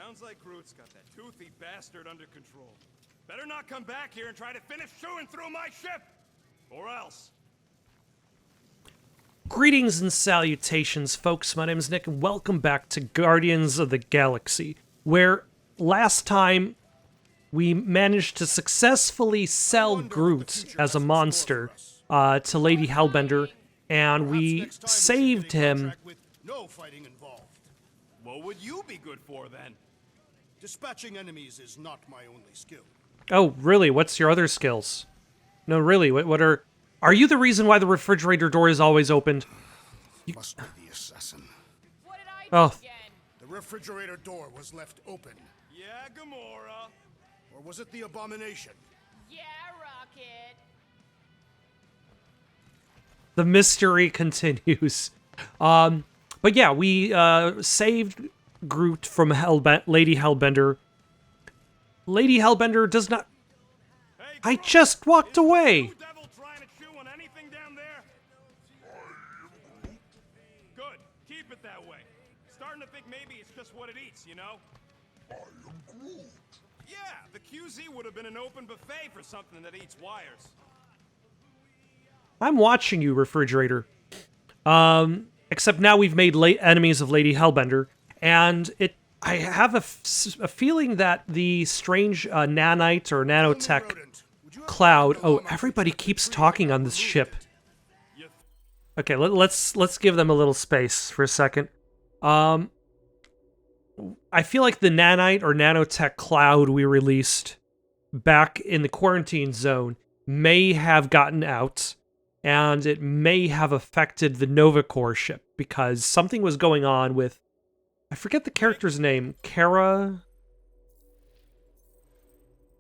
Sounds like Groot's got that toothy bastard under control. Better not come back here and try to finish chewing through my ship! Or else. Greetings and salutations, folks. My name is Nick, and welcome back to Guardians of the Galaxy, where last time we managed to successfully sell Groot as a monster to Lady Hellbender, and we saved him. No fighting involved. What would you be good for then? Dispatching enemies is not my only skill. Oh, really? What's your other skills? No, really, what are... Are you the reason why the refrigerator door is always opened? Must be the assassin. What did I do again? The refrigerator door was left open. Yeah, Gamora. Or was it the abomination? Yeah, Rocket. The mystery continues. But yeah, we saved Groot from Lady Hellbender. Lady Hellbender does not... Hey, I just walked away! You devil trying to chew on anything down there? Good. Keep it that way. Starting to think maybe it's just what it eats, you know? I am Groot. Yeah, the QZ would have been an open buffet for something that eats wires. I'm watching you, refrigerator. Except now we've made enemies of Lady Hellbender, and I have a feeling that the strange nanite or nanotech cloud... Oh, everybody keeps talking on this ship. Okay, let's give them a little space for a second. I feel like the nanite or nanotech cloud we released back in the quarantine zone may have gotten out, and it may have affected the Nova Corps ship, because something was going on with... I forget the character's name. Kara?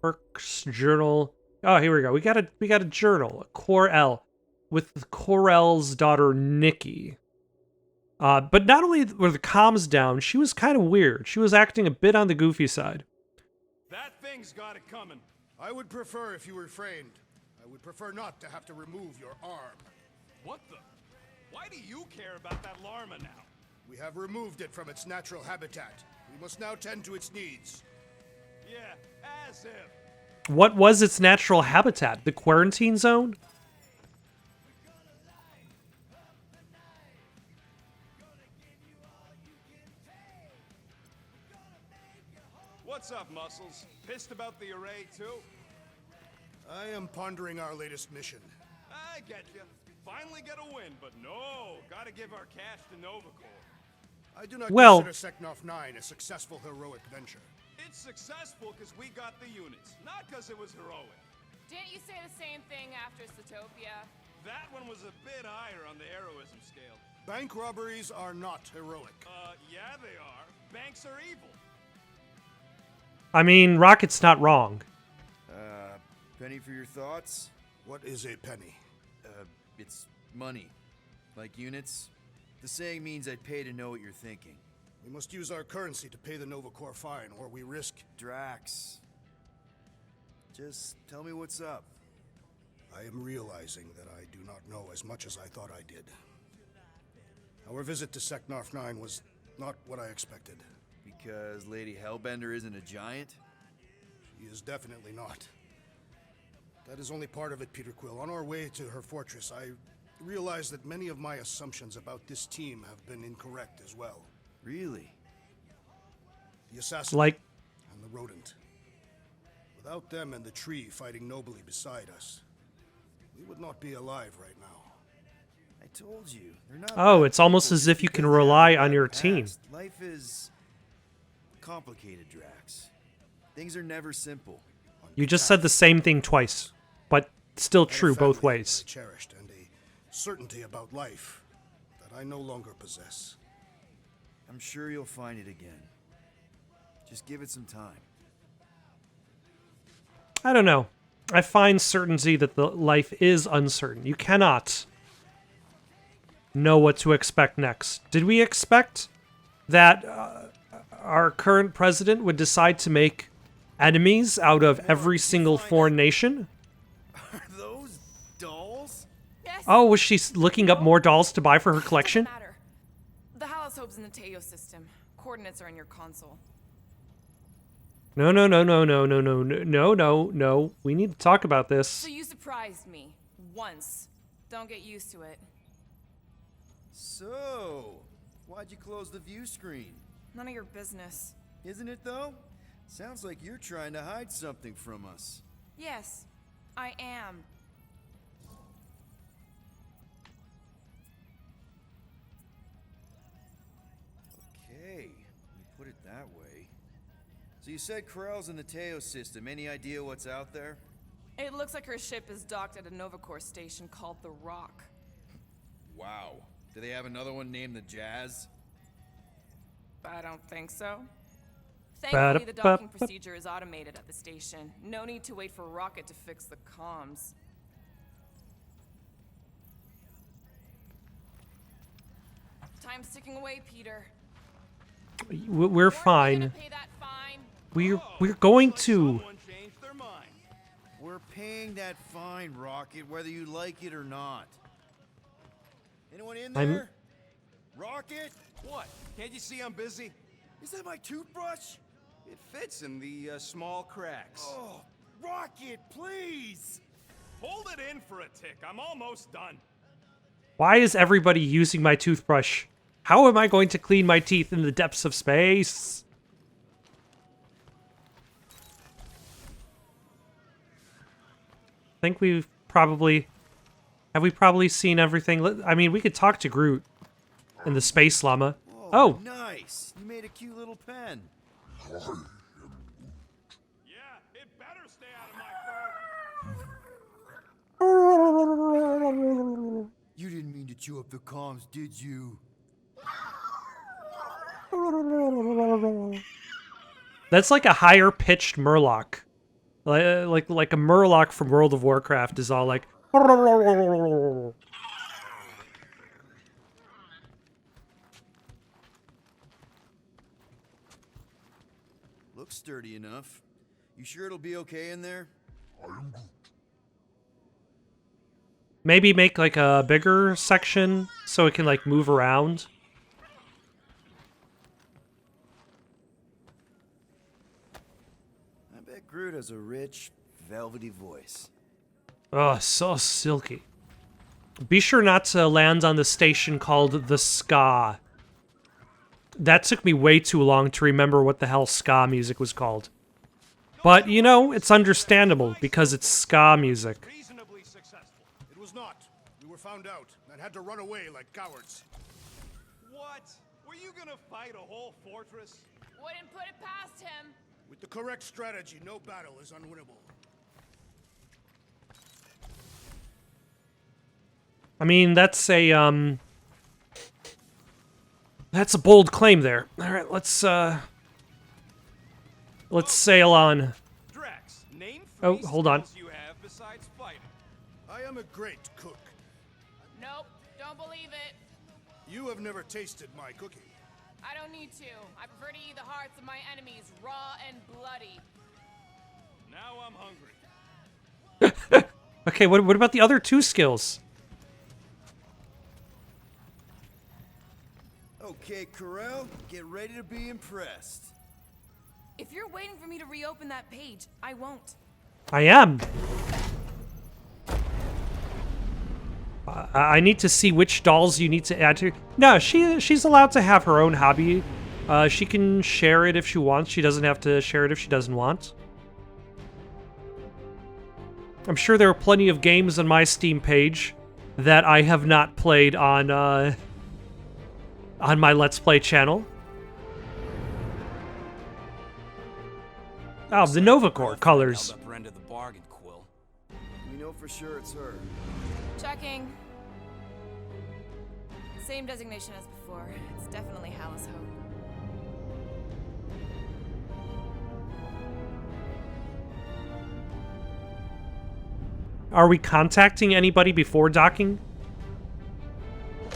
Works journal. Oh, here we go. We got a journal. Kor-El. With Kor-El's daughter, Nikki. But not only were the comms down, she was kind of weird. She was acting a bit on the goofy side. That thing's got it coming. I would prefer if you refrained. I would prefer not to have to remove your arm. What the? Why do you care about that llama now? We have removed it from its natural habitat. We must now tend to its needs. Yeah, as if. What was its natural habitat? The quarantine zone? What's up, Muscles? Pissed about the array, too? I am pondering our latest mission. I get you. Finally get a win, but no, gotta give our cash to Nova Corps. I do not Well- consider Seknov 9 a successful heroic venture. It's successful because we got the units, not because it was heroic. Didn't you say the same thing after Zootopia? That one was a bit higher on the heroism scale. Bank robberies are not heroic. Yeah, they are. Banks are evil. I mean, Rocket's not wrong. Penny for your thoughts? What is a penny? It's money. Like units. The saying means I'd pay to know what you're thinking. We must use our currency to pay the Nova Corps fine, or we risk... Drax. Just tell me what's up. I am realizing that I do not know as much as I thought I did. Our visit to Seknov 9 was not what I expected. Because Lady Hellbender isn't a giant? She is definitely not. That is only part of it, Peter Quill. On our way to her fortress, I realized that many of my assumptions about this team have been incorrect as well. Really? The assassin Like... and the rodent. Without them and the tree fighting nobly beside us, we would not be alive right now. I told you, they're not... Oh, it's almost as if you can rely on your team. Life is... complicated, Drax. Things are never simple. You just said the same thing twice, but still I had a true both family ways. I cherished and a certainty about life that I no longer possess. I'm sure you'll find it again. Just give it some time. I don't know. I find certainty that the life is uncertain. You cannot know what to expect next. Did we expect that our current president would decide to make enemies out of every single foreign nation? Are those dolls? Yes. Oh, was she looking up more dolls to buy for her collection? Doesn't matter. The Haloscope's in the Teo system. Coordinates are in your console. No, no, no, no, no, no, no, no, no, no, no. We need to talk about this. So you surprised me. Once. Don't get used to it. So, why'd you close the view screen? None of your business. Isn't it though? Sounds like you're trying to hide something from us. Yes, I am. Okay, you put it that way. So you said Corell's in the Teo system. Any idea what's out there? It looks like her ship is docked at a Novacore station called the Rock. Wow. Do they have another one named the Jazz? I don't think so. Thankfully, the docking procedure is automated at the station. No need to wait for Rocket to fix the comms. Time's ticking away, Peter. We're fine. Gonna pay that fine? We're going to. Someone changed their mind. We're paying that fine, Rocket, whether you like it or not. Anyone in there? Rocket? What? Can't you see I'm busy? Is that my toothbrush? It fits in the small cracks. Oh, Rocket, please! Hold it in for a tick. I'm almost done. Why is everybody using my toothbrush? How am I going to clean my teeth in the depths of space? I think we've probably... Have we probably seen everything? I mean, we could talk to Groot in the Space Llama. Oh! Nice! You made a cute little pen. Yeah, it better stay out of my fur. You didn't mean to chew up the comms, did you? That's like a higher pitched Murloc. Like a Murloc from World of Warcraft is all like... Looks sturdy enough. You sure it'll be okay in there? Maybe make like a bigger section so it can like move around. I bet Groot has a rich, velvety voice. Oh, so silky. Be sure not to land on the station called the Ska. That took me way too long to remember what the hell ska music was called. But, you know, it's understandable because it's ska music. Reasonably successful. It was not. We were found out and had to run away like cowards. What? Were you gonna fight a whole fortress? Wouldn't put it past him. With the correct strategy, no battle is unwinnable. I mean, that's a bold claim there. Alright, let's sail on. Drax, name Oh, three hold on. skills you have besides fighting. I am a great cook. Nope, don't believe it. You have never tasted my cooking. I don't need to. I prefer to eat the hearts of my enemies raw and bloody. Now I'm hungry. Okay, what about the other two skills? Okay, Corell, get ready to be impressed. If you're waiting for me to reopen that page, I won't. I am. I need to see which dolls you need to add to. No, she's allowed to have her own hobby. She can share it if she wants. She doesn't have to share it if she doesn't want. I'm sure there are plenty of games on my Steam page that I have not played on my Let's Play channel. Oh, the Novacore colors. Upper end of the bargain, Quill. We know for sure it's her. Checking. Same designation as before. It's definitely Hallis Hope. Are we contacting anybody before docking?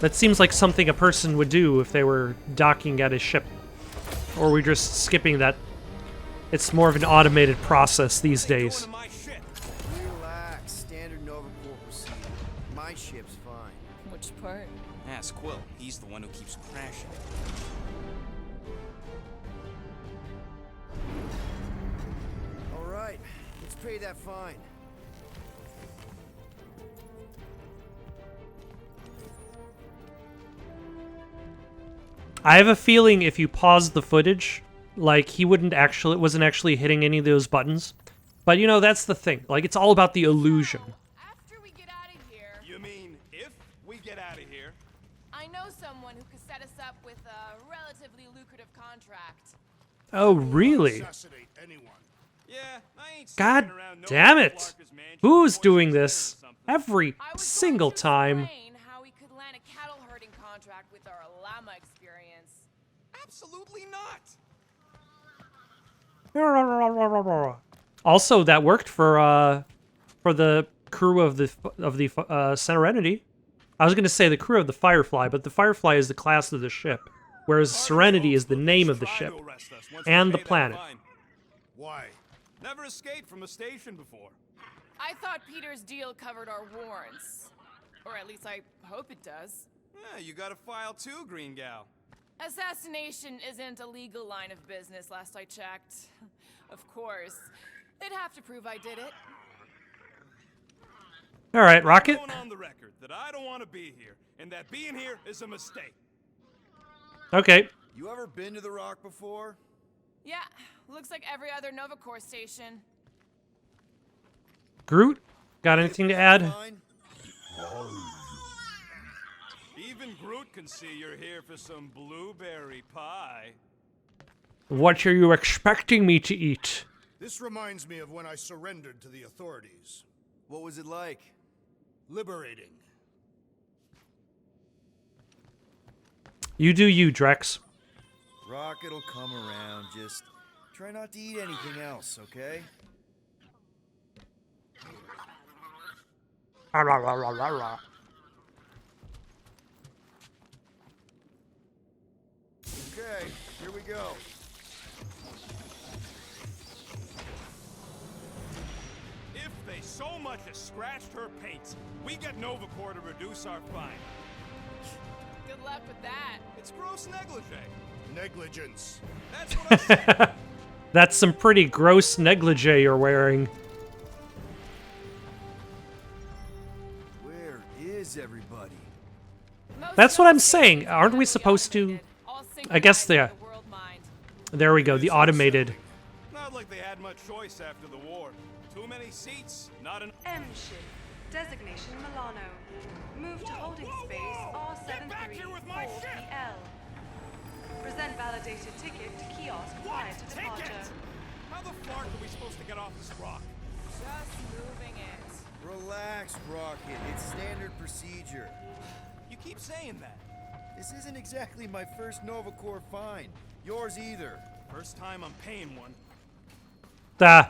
That seems like something a person would do if they were docking at a ship. Or are we just skipping that? It's more of an automated process these days. Going to my ship. Relax, standard Novacore procedure. My ship's fine. Which part? Ask Quill. He's the one who keeps crashing. pay that fine. I have a feeling if you pause the footage, like he wasn't actually hitting any of those buttons. But you know, that's the thing. Like, it's all about the illusion. After we get out of here, You mean if we get out of here? I know someone who could set us up with a relatively lucrative contract. Oh, really? Assassinate anyone. Yeah, I ain't God sticking around no damn it! Clarker's mansion Who's before doing 6 or this something. every I was single going to time? explain how we could land a cattle herding contract with our llama experience. Absolutely not. Also, that worked for the crew of the Serenity. I was going to say the crew of the Firefly, but the Firefly is the class of the ship, whereas Serenity is the name of the ship and the planet. Why? Never escaped from a station before. I thought Peter's deal covered our warrants. Or at least I hope it does. Yeah, you got a file too, Green Gal. Assassination isn't a legal line of business, last I checked. Of course. They'd have to prove I did it. All right, Rocket. I'm going on the record that I don't want to be here, and that being here is a mistake. Okay. You ever been to the Rock before? Yeah, looks like every other Nova Corps station. Groot, got anything to add? Fine. Even Groot can see you're here for some blueberry pie. What are you expecting me to eat? This reminds me of when I surrendered to the authorities. What was it like? Liberating. You do you, Drex. Rocket'll come around. Just try not to eat anything else, okay? Okay, here we go. If they so much as scratched her paints, we get Nova Corps to reduce our fine. Good luck with that. It's gross negligee. Negligence. That's what I said. That's some pretty gross negligee you're wearing. Where is everybody? That's what I'm saying. Aren't we supposed to? I guess they- There we go, the automated. Not like they had much choice after the war. Too many seats, not enough. M ship. Designation Milano. Move to holding space Get back here with my ship! R734PL. Present validated ticket to kiosk prior to departure. Ticket! How the flark are we supposed to get off this rock? Just moving it. Relax, Rocket. It's standard procedure. You keep saying that. This isn't exactly my first Nova Corps find. Yours either. First time I'm paying one. Ah.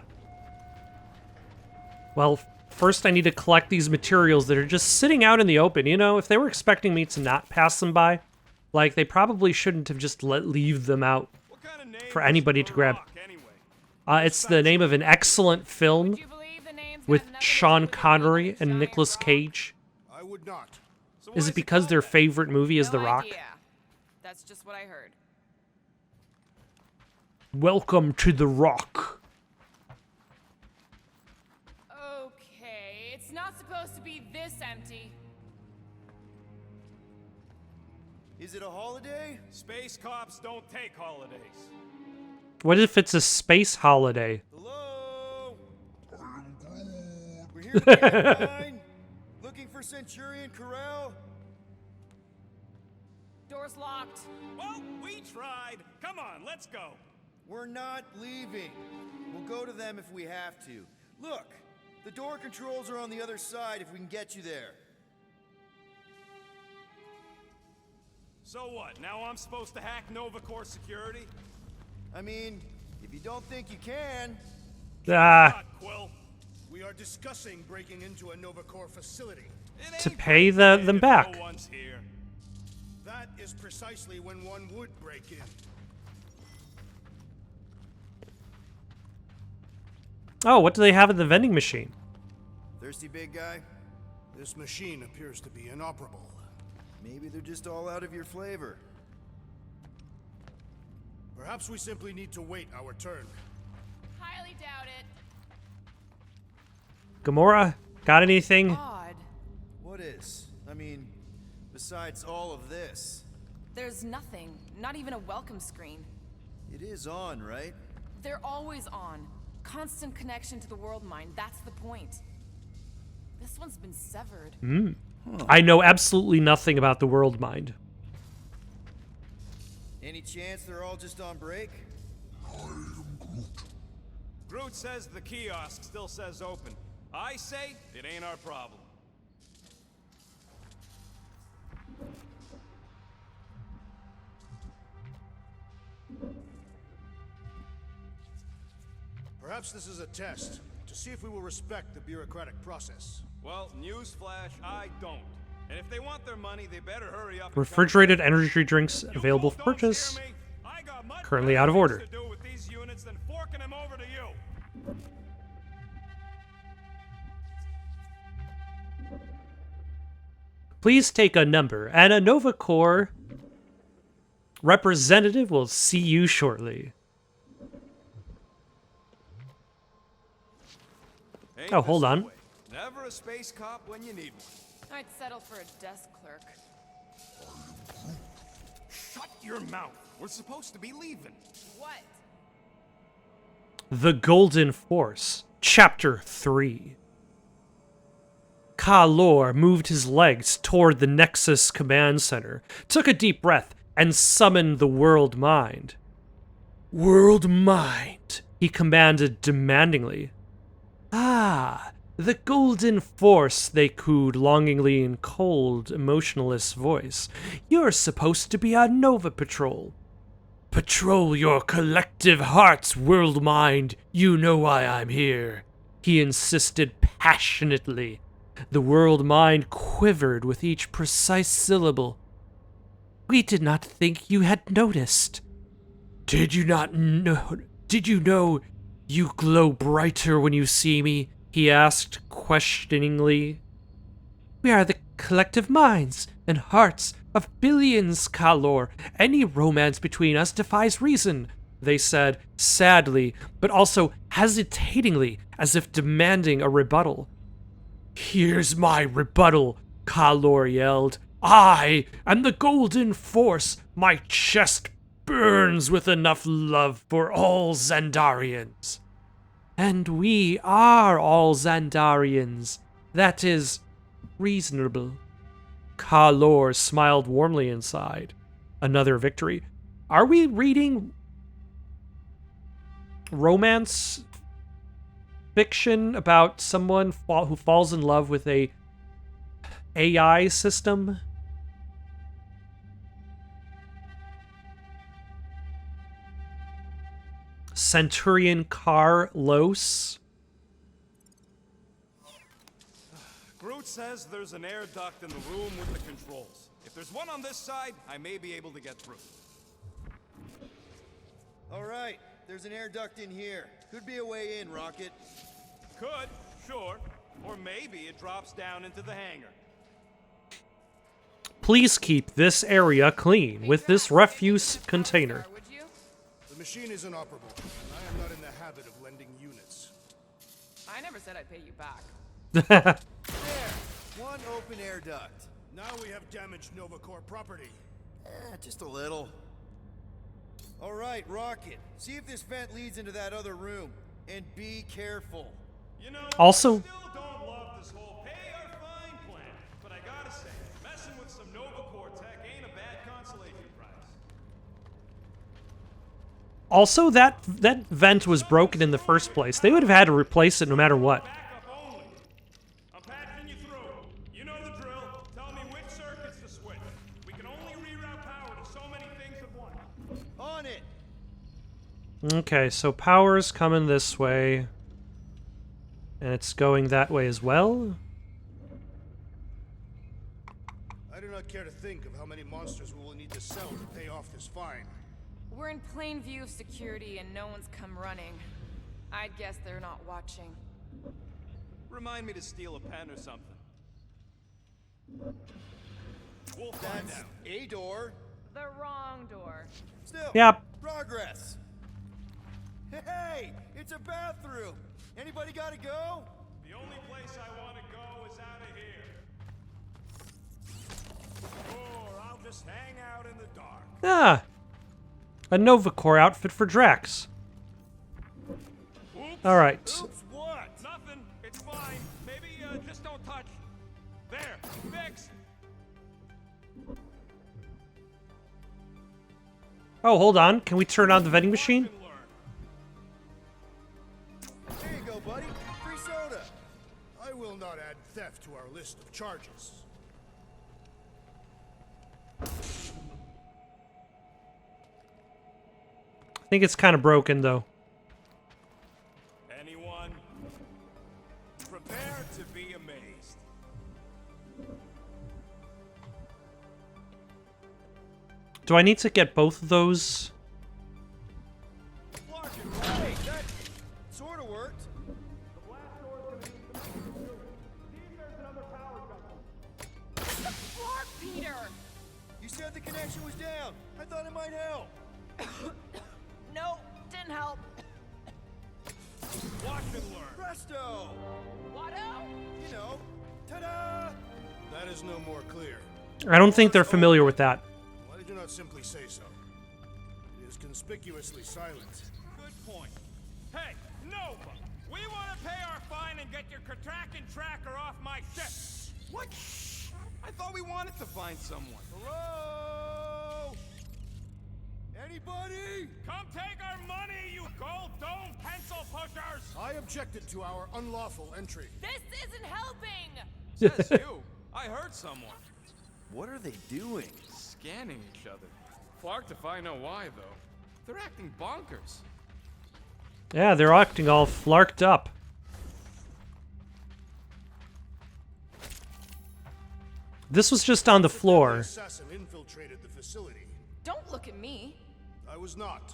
Well, first I need to collect these materials that are just sitting out in the open. You know, if they were expecting me to not pass them by, like, they probably shouldn't have just leave them out What kind of name for is anybody to grab. Rock, anyway? It's the name of an excellent film Do you believe the name's got with nothing to Sean do with the Connery giant and Nicolas rock? Cage. I would not. So Is why it because called their that? favorite movie is No The Rock? idea. That's just what I heard. Welcome to The Rock. Okay, it's not supposed to be this empty. Is it a holiday? Space cops don't take holidays. What if it's a space holiday? Hello? We're here to get a fine. Looking for Centurion Corral? Door's locked. Well, we tried. Come on, let's go. We're not leaving. We'll go to them if we have to. Look, the door controls are on the other side if we can get you there. So what? Now I'm supposed to hack Nova Corps security? I mean, if you don't think you can, Ah, Not Quill. We are discussing breaking into a Nova Corps facility. It to ain't pay breaking in them if back. No one's here. That is precisely when one would break in. Oh, what do they have in the vending machine? thirsty big guy? This machine appears to be inoperable. Maybe they're just all out of your flavor. Perhaps we simply need to wait our turn. Highly doubt it. Gamora, got anything? Odd. What is? I mean, besides all of this. There's nothing. Not even a welcome screen. It is on, right? They're always on. Constant connection to the world mind. That's the point. This one's been severed. I know absolutely nothing about the world mind. Any chance they're all just on break? Groot says the kiosk still says open. I say it ain't our problem. Perhaps this is a test to see if we will respect the bureaucratic process. Well, newsflash, I don't. And if they want their money, they better hurry up. Refrigerated energy drinks available for purchase. Currently out of order. To do with these units than forking them over to you. Please take a number, and a Nova Corps representative will see you shortly. Ain't Oh, hold this the on. way? Never a space cop when you need one. I'd settle for a desk clerk. Shut your mouth. We're supposed to be leaving. What? The Golden Force, Chapter 3. Kalor moved his legs toward the Nexus Command Center, took a deep breath, and summoned the World Mind. World Mind, he commanded demandingly. Ah, the Golden Force, they cooed longingly in cold, emotionless voice. You're supposed to be on Nova Patrol. Patrol your collective hearts, World Mind. You know why I'm here, he insisted passionately. The World Mind quivered with each precise syllable. We did not think you had noticed. Did you know you glow brighter when you see me? He asked questioningly. We are the collective minds and hearts of billions, Kalor. Any romance between us defies reason, they said, sadly, but also hesitatingly, as if demanding a rebuttal. Here's my rebuttal, Kalor yelled. I am the Golden Force. My chest burns with enough love for all Xandarians. And we are all Xandarians. That is reasonable. Kalor smiled warmly inside. Another victory. Are we reading romance fiction about someone who falls in love with a AI system? Centurion Carlos. Groot says there's an air duct in the room with the controls. If there's one on this side, I may be able to get through. All right, there's an air duct in here. Could be a way in, Rocket. Could, sure. Or maybe it drops down into the hangar. Please keep this area clean with this refuse container. Would you? The machine is inoperable, and I am not in the habit of lending units. I never said I'd pay you back. There, one open air duct. Now we have damaged Nova Corps property. Just a little. All right, Rocket. See if this vent leads into that other room, and be careful. You know, Also- I still don't love this whole pay our fine plan, but I gotta say, messing with some Nova Corps tech ain't a bad consolation prize. Also, that vent was broken in the first place. They would have had to replace it no matter what. Backup only. I'm patching you through. You know the drill. Tell me which circuits to switch. We can only reroute power to so many things at once. On it. Okay, so power's coming this way. And it's going that way as well. I do not care to think of how many monsters we will need to sell to pay off this fine. We're in plain view of security and no one's come running. I'd guess they're not watching. Remind me to steal a pen or something. We'll find That's out. a door. The wrong door. Still. Yep. Progress. Hey, it's a bathroom. Anybody gotta go? The only place Or I'll just hang out in the dark. Ah, a Nova Corps outfit for Drax. Oops. All right. Oops, what? Nothing. It's fine. Maybe just don't touch. There. Fixed. Oh, hold on. Can we turn on the vending machine? Watch and learn. There you go, buddy. Free soda. I will not add theft to our list of charges. I think it's kind of broken, though. Anyone? Prepare to be amazed. Do I need to get both of those? Hey, that sort of worked. Clark, Peter! You said the connection was down. I thought it might help. No, didn't help. Watch and learn. Presto! Watto? You know, ta-da! That is no more clear. I don't think they're familiar with that. Why did you not simply say so? It is conspicuously silent. Good point. Hey, Nova! We want to pay our fine and get your Kraken tracker off my ship! What? I thought we wanted to find someone. Hello? Anybody? Come take our money, you gold dome pencil pushers! I objected to our unlawful entry. This isn't helping! Says you. I heard someone. What are they doing? Scanning each other. Clark if I know why, though. They're acting bonkers. Yeah, they're acting all flarked up. This was just on the The floor. assassin infiltrated the facility. Don't look at me. I was not.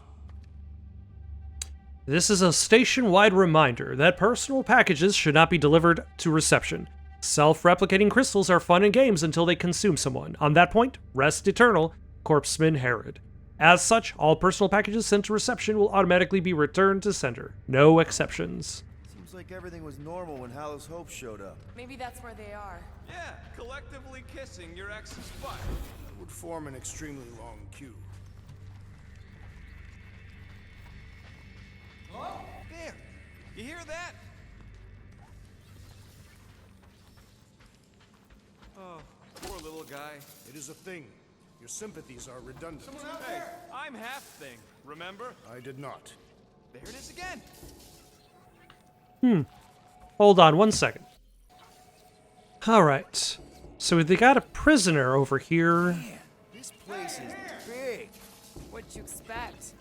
This is a station-wide reminder that personal packages should not be delivered to reception. Self-replicating crystals are fun and games until they consume someone. On that point, rest eternal, Corpseman Herod. As such, all personal packages sent to reception will automatically be returned to sender. No exceptions. Seems like everything was normal when Hallows Hope showed up. Maybe that's where they are. Yeah, collectively kissing your ex's butt. It would form an extremely long queue. Oh, there. You hear that? Oh, poor little guy. It is a thing. Your sympathies are redundant. Hey, I'm half thing, remember? I did not. There it is again. Hold on one second. Alright. So they got a prisoner over here. Man, this place is big. What'd you expect?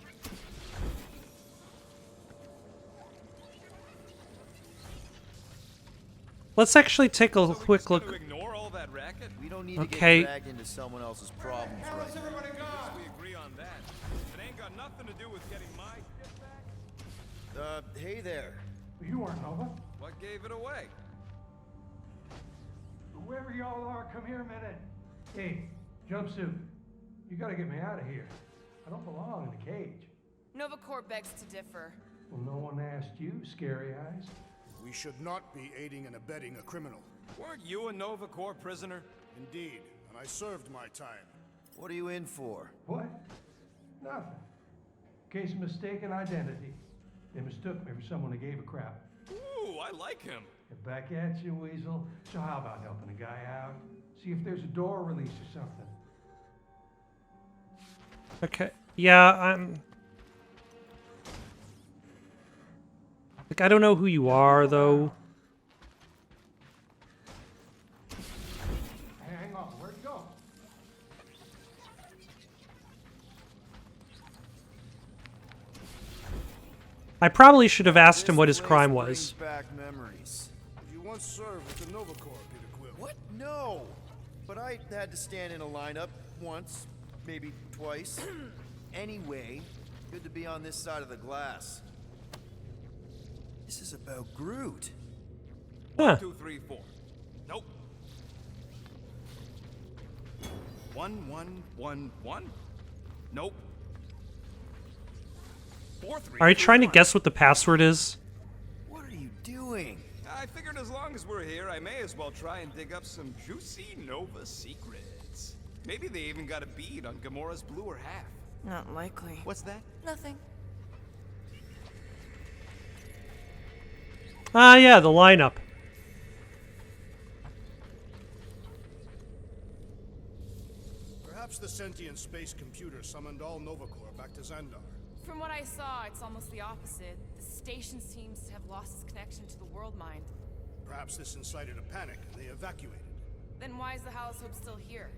Let's actually take a quick Gonna look. ignore all that racket? We don't need Okay. to get dragged into someone else's problems right now. We agree on that. It ain't got nothing to do with getting my shit back. Hey there. You aren't Nova. What gave it away? Whoever y'all are, come here a minute. Hey, jumpsuit. You gotta get me out of here. I don't belong in a cage. Nova Corps begs to differ. Well, no one asked you, Scary Eyes. We should not be aiding and abetting a criminal. Weren't you a Nova Corps prisoner? Indeed, and I served my time. What are you in for? What? Nothing. Case of mistaken identity. They mistook me for someone who gave a crap. Ooh, I like him. Get back at you, Weasel. So how about helping a guy out? See if there's a door release or something. Okay. Yeah, I'm... Like, I don't know who you are, though. Hang on, where'd you go? I probably should have asked him This what his place crime brings was. back memories. You once served with the Nova Corps, Peter Quill. What? No. But I had to stand in a lineup once, maybe twice. Anyway, good to be on this side of the glass. This is about Groot. Huh. 2, 3, 4. Nope. 1, 1, 1, 1. Nope. 4, 3. Are you 3, trying to 1. guess what the password is? What are you doing? I figured as long as we're here, I may as well try and dig up some juicy Nova secrets. Maybe they even got a bead on Gamora's bluer half. Not likely. What's that? Nothing. Ah, yeah, the lineup. Perhaps the sentient space computer summoned all Novacore back to Xandar. From what I saw, it's almost the opposite. The station seems to have lost its connection to the world mind. Perhaps this incited a panic and they evacuated. Then why is the House Hope still here?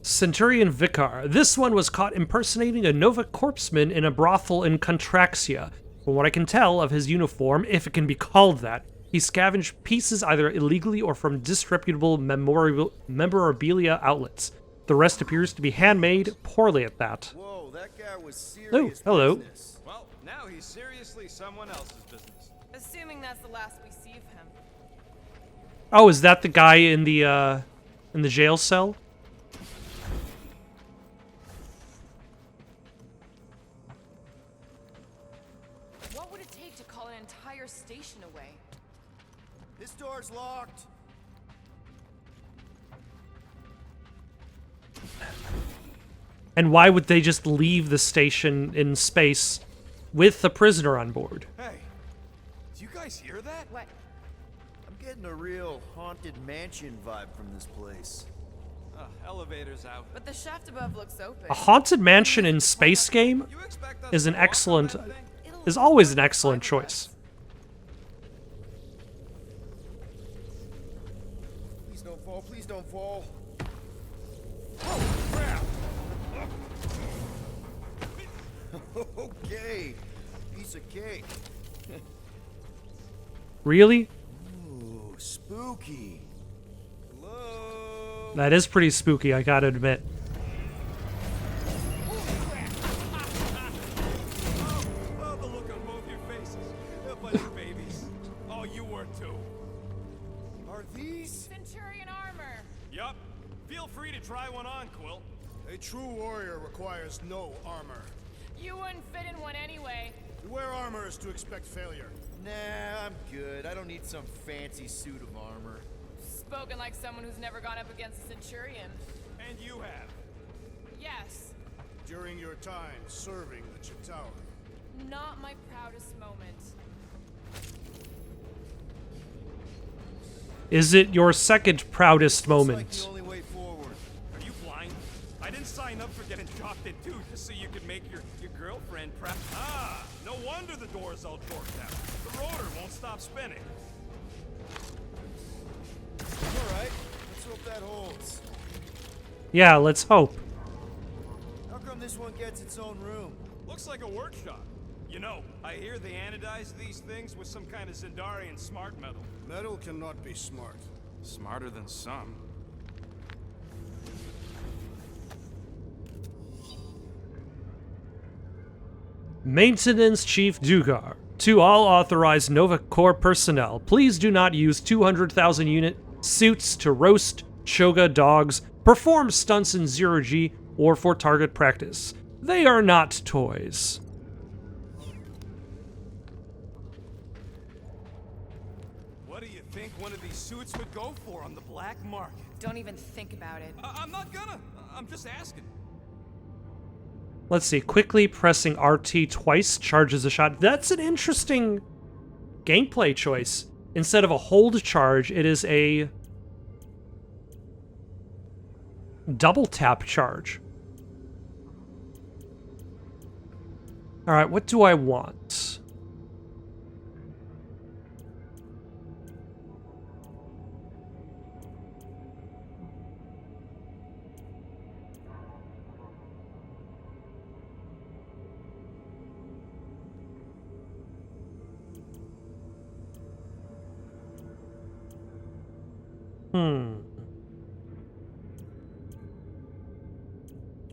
Centurion Vicar. This one was caught impersonating a Nova Corpsman in a brothel in Contraxia. From what I can tell of his uniform, if it can be called that, he scavenged pieces either illegally or from disreputable memorabilia outlets. The rest appears to be handmade, poorly at that. Whoa, that guy was serious. Oh, hello. Business. Well, now he's seriously someone else's business. Assuming that's the last we see of him. Oh, is that the guy in the jail cell? What would it take to call an entire station away? This door's locked. And why would they just leave the station in space with the prisoner on board? Hey, do you guys hear that? What? I'm getting a real haunted mansion vibe from this place. Elevator's out. But the shaft above looks open. A haunted mansion in space game You expect us is an to walk on excellent, that thing? is always an excellent choice. Please don't fall, please don't fall. Okay, piece of cake. Really? Ooh, spooky. Hello? That is pretty spooky, I gotta admit. Oh, the look on both your faces. They're bunch of babies. Oh, you were too. Are these? Centurion armor! Yup. Feel free to try one on, Quill. A true warrior requires no armor. You wouldn't fit in one anyway. To wear armor is to expect failure. Nah, I'm good. I don't need some fancy suit of armor. Spoken like someone who's never gone up against a Centurion. And you have. Yes, During your time serving the Chitauri. not my proudest moment. Is it your second proudest Looks like moment? the only way forward. Are you blind? I didn't sign up for getting chopped in two just so you could make your girlfriend proud. Ah, no wonder the door's all torqued out. The rotor won't stop spinning. All right, let's hope that holds. Yeah, let's hope. How come this one gets its own room? Looks like a workshop. You know, I hear they anodize these things with some kind of Zendarian smart metal. Metal cannot be smart. Smarter than some. Maintenance Chief Dugar. To all authorized Nova Corps personnel, please do not use 200,000 unit suits to roast Choga dogs, perform stunts in zero-G, or for target practice. They are not toys. What do you think one of these suits would go for on the black market? Don't even think about it. I'm not gonna. I'm just asking. Let's see, quickly pressing RT twice charges a shot. That's an interesting gameplay choice. Instead of a hold charge, it is a double tap charge. All right, what do I want?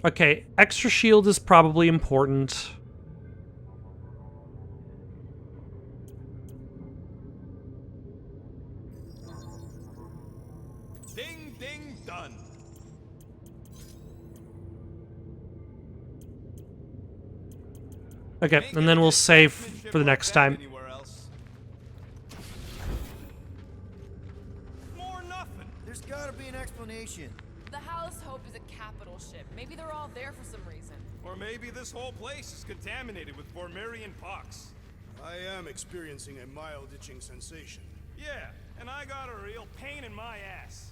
Okay, extra shield is probably important. Ding, ding, done. Okay, and then we'll save for the next time. Anywhere else. More nothing. There's gotta be an explanation destination? The House Hope is a capital ship. Maybe they're all there for some reason. Or maybe this whole place is contaminated with Formerian pox. I am experiencing a mild itching sensation. Yeah, and I got a real pain in my ass.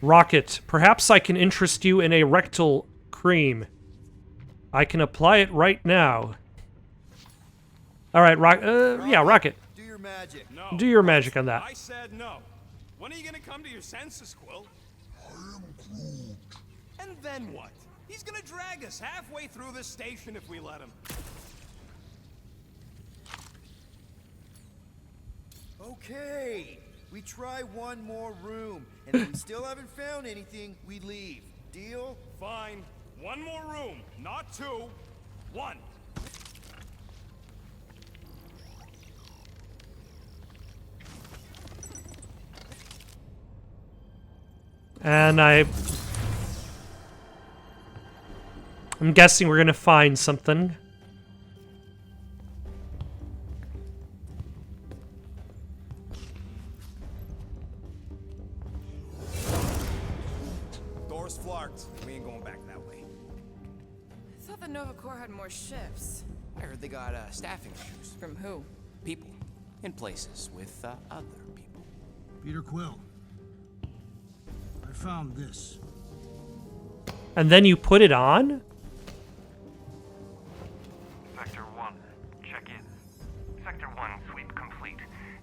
Rocket, perhaps I can interest you in a rectal cream. I can apply it right now. All right, yeah, Rocket. Do your magic. No. Do your magic on that. I said no. When are you gonna come to your senses, Quill? I am Groot. And then what? He's gonna drag us halfway through this station if we let him. Okay. We try one more room, and if we still haven't found anything, we leave. Deal? Fine. One more room. Not two. One. And I'm guessing we're gonna find something. Door's flarked. We ain't going back that way. I thought the Nova Corps had more ships. I heard they got staffing issues. From who? People in places with other people. Peter Quill. I found this. And then you put it on? Sector 1, check in. Sector 1, sweep complete.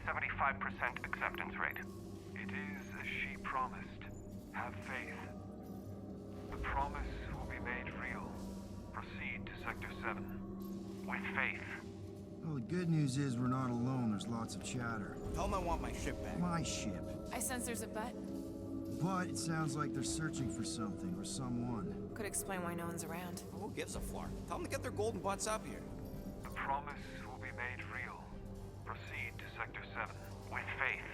75% acceptance rate. It is as she promised. Have faith. The promise will be made real. Proceed to Sector 7. With faith. Well, the good news is we're not alone. There's lots of chatter. Tell them I want my ship back. My ship. I sense there's a bet. But it sounds like they're searching for something or someone. Could explain why no one's around. Who gives a flark? Tell them to get their golden butts up here. The promise will be made real. Proceed to Sector 7. With faith.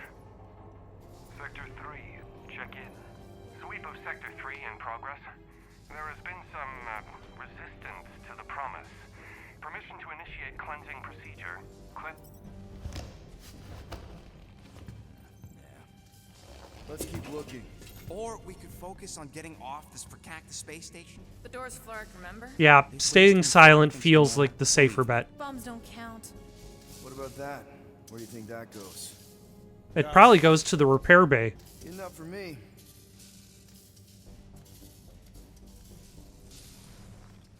Sector 3, check in. Sweep of Sector 3 in progress. There has been some resistance to the promise. Permission to initiate cleansing procedure. Let's keep looking. Or we could focus on getting off this verkakta space station. The door's flarked, remember? Yeah, staying silent feels like the safer bet. Bums don't count. What about that? Where do you think that goes? It probably goes to the repair bay. Enough for me.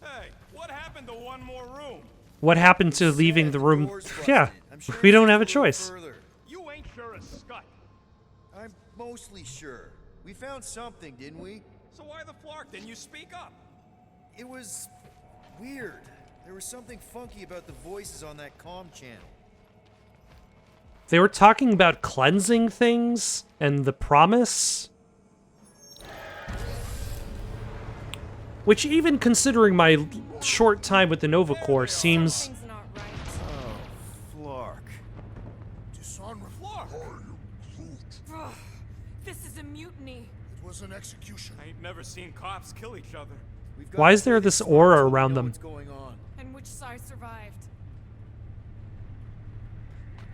Hey, what happened to one more room? What happened to leaving the room? Yeah, we don't have a choice. You ain't sure as scut. I'm mostly sure. We found something, didn't we? So why the flark? Didn't you speak up? It was weird. There was something funky about the voices on that comm channel. They were talking about cleansing things and the promise. Which, even considering my short time with the Nova Corps, seems... Something's not right. Oh, Flark. Dishonorable. Flark! Ugh, this is a mutiny. It was an execution. I ain't never seen cops kill each other. We've got Why is there to this get aura so we around know them? What's going on? And which side survived?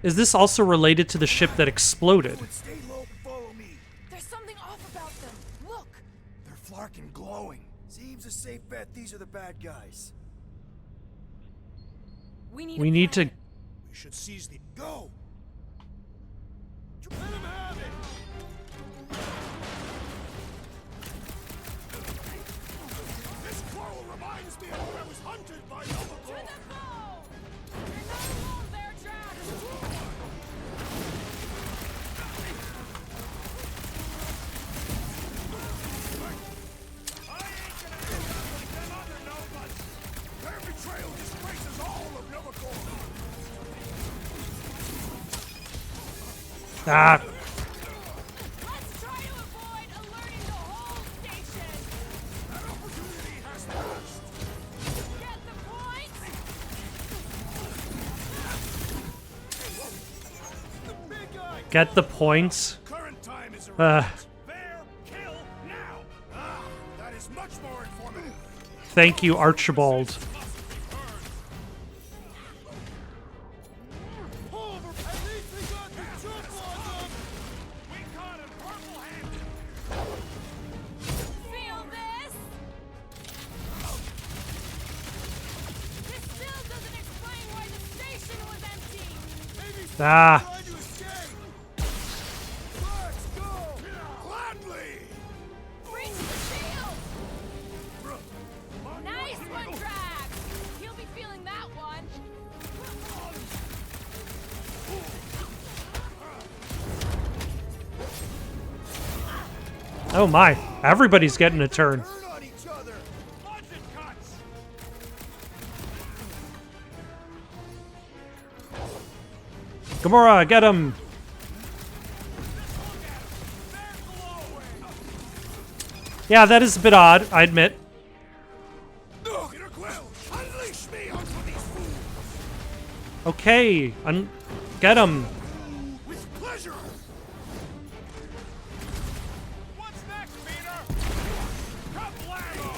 Is this also related to the ship that exploded? Stay low, follow me. There's something off about them. Look! They're flarking glowing. Seems a safe bet these are the bad guys. We need We need to... We should seize the... Go! Let him have it! This quarrel reminds me of when I was hunted by Nova Corps. To the foe! You're not alone there, Drax! I ain't gonna end up like them other Novas. Their betrayal disgraces all of Nova Corps. Ah, Let's try to avoid alerting the whole station! That opportunity has passed. Get the point? The big guy. get the point. Current time is Uh, irrelevant. Bear, kill, now. Ah, that is much more informative. thank you, Archibald. Ah. Trying to escape. Let's go. Gladly. Reach the shield! Nice one, Drax! He'll be feeling that one. Oh my. Everybody's getting a turn. Turn on each other. Budget cuts! Gamora, get him. Yeah, that is a bit odd, I admit. Peter Quill, unleash me onto these fools. Okay, get him. With pleasure. What's next, Peter? Kablamo!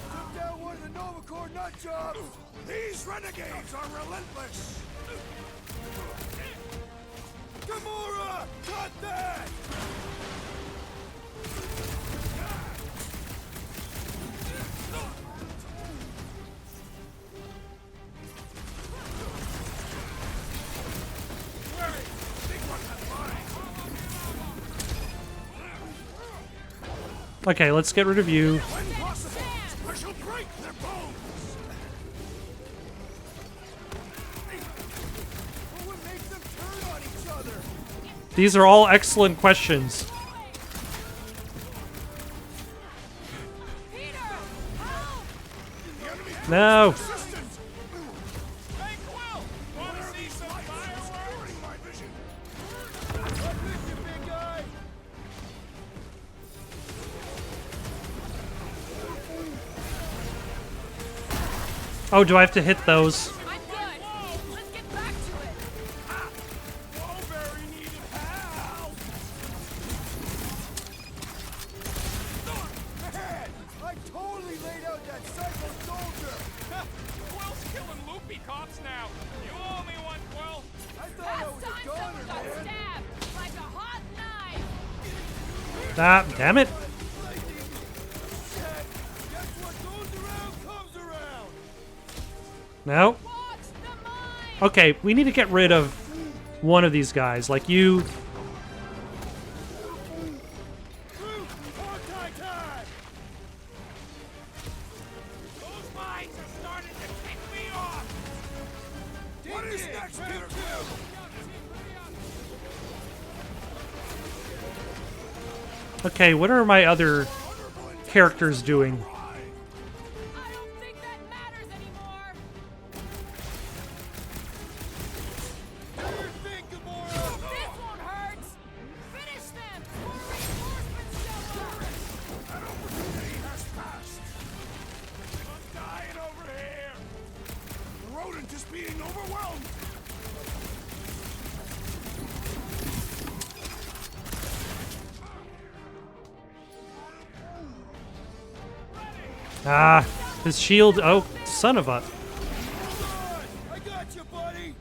Took down one of the Nova Corps nut jobs. These renegades are relentless. Gamora, cut that! Okay, let's get rid of you. When possible, I shall break their bones. What makes them turn on each other? These are all excellent questions. Peter! Help! No. Hey, Quill! Wanna see some fireworks? My vision. I'm with you, big guy. Oh, do I have to hit those? I'm good. Let's get back to it. Wolverine needed help! Ahead! I totally laid out that psycho soldier. Quill's killing loopy cops now. You owe me one, Quill. I thought I Last was time a goner, someone got man. stabbed like a hot knife. Ah, damn it. Guess what goes around comes around. No. Watch the mine! Okay, we need to get rid of one of these guys. Like you. Hawkeye time! Those mines are starting to kick me off! What is next, Peter Quill? Okay, what are my other characters doing? I don't think that matters anymore. Do your thing, Gamora! This won't hurt. Finish them before reinforcements show up. That opportunity has passed. I'm dying over here! The rodent is being overwhelmed. Ah, his shield. Oh, son of a. I got you, buddy.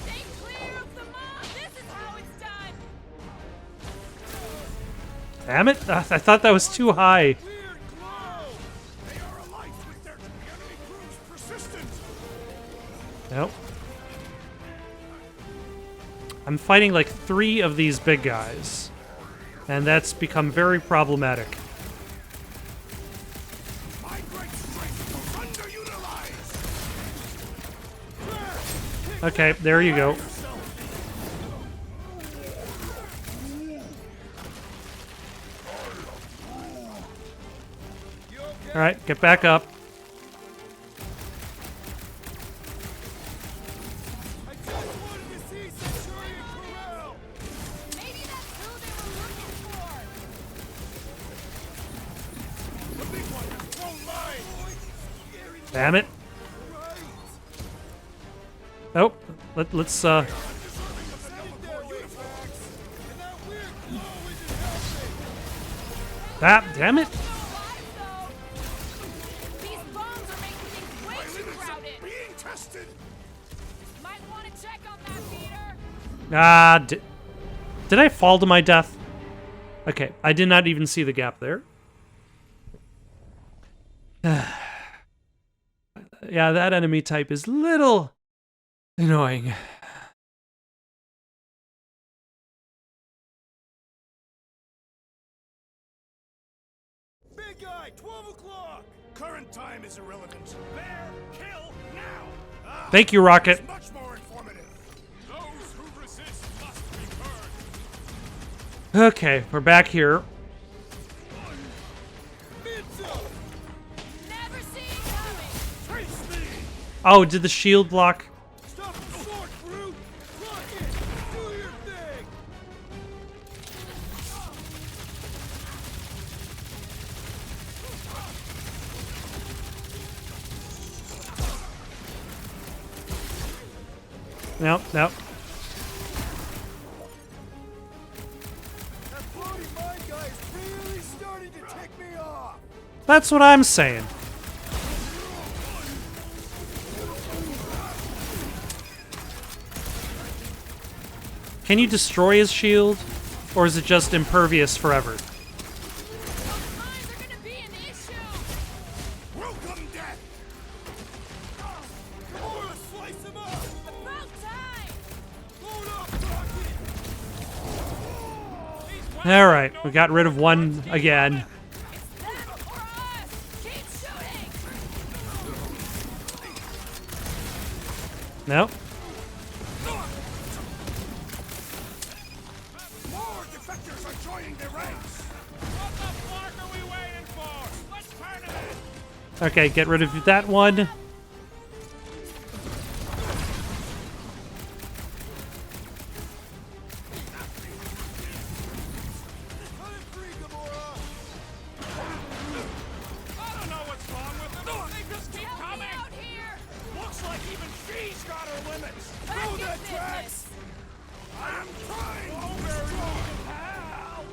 Stay clear of the mob. This is how it's done. Damn it. I thought that was too high. Weird glow. They are alight with their enemy crew's persistence. Nope. I'm fighting like 3 of these big guys. And that's become very problematic. My great strength underutilized. Okay, there you go. Alright, get back up. I just wanted to see Centurion Corral. Maybe that's who they were looking for. The big one has thrown mine. Damn it. Oh, let's Sit there, Unifax. And that weird glow isn't helping. ah, damn it. These bombs are making things way too crowded. Being tested. Might want to check on that, Peter. Ah, did I fall to my death? Okay, I did not even see the gap there. Yeah, that enemy type is little annoying. Big guy, 12 o'clock! Current time is irrelevant. There, kill, now! Ah, Thank you, Rocket. it's much more informative. Those who resist must be burned. Okay, we're back here. Never see it coming. Trace me! Oh, did the shield block? Stop the sword, brute! Rocket! Do your thing! Nope, nope. That floating mind guy is really starting to tick me off! That's what I'm saying. Can you destroy his shield? Or is it just impervious forever? Mines are gonna be an issue. Welcome, death! Or slice him up! About time. Load up, Rocket! Alright, we got rid of one again. It's them or us. Keep shooting. Nope. More defectors are joining the ranks! What the fuck are we waiting for? Let's turn it in. Okay, get rid of that one. Cut it free, Gamora! I don't know what's wrong with them. They just keep Help me coming. out here. Looks like even she's got her limits. Throw Back that in Drax! business. I'm trying! Oh, very help.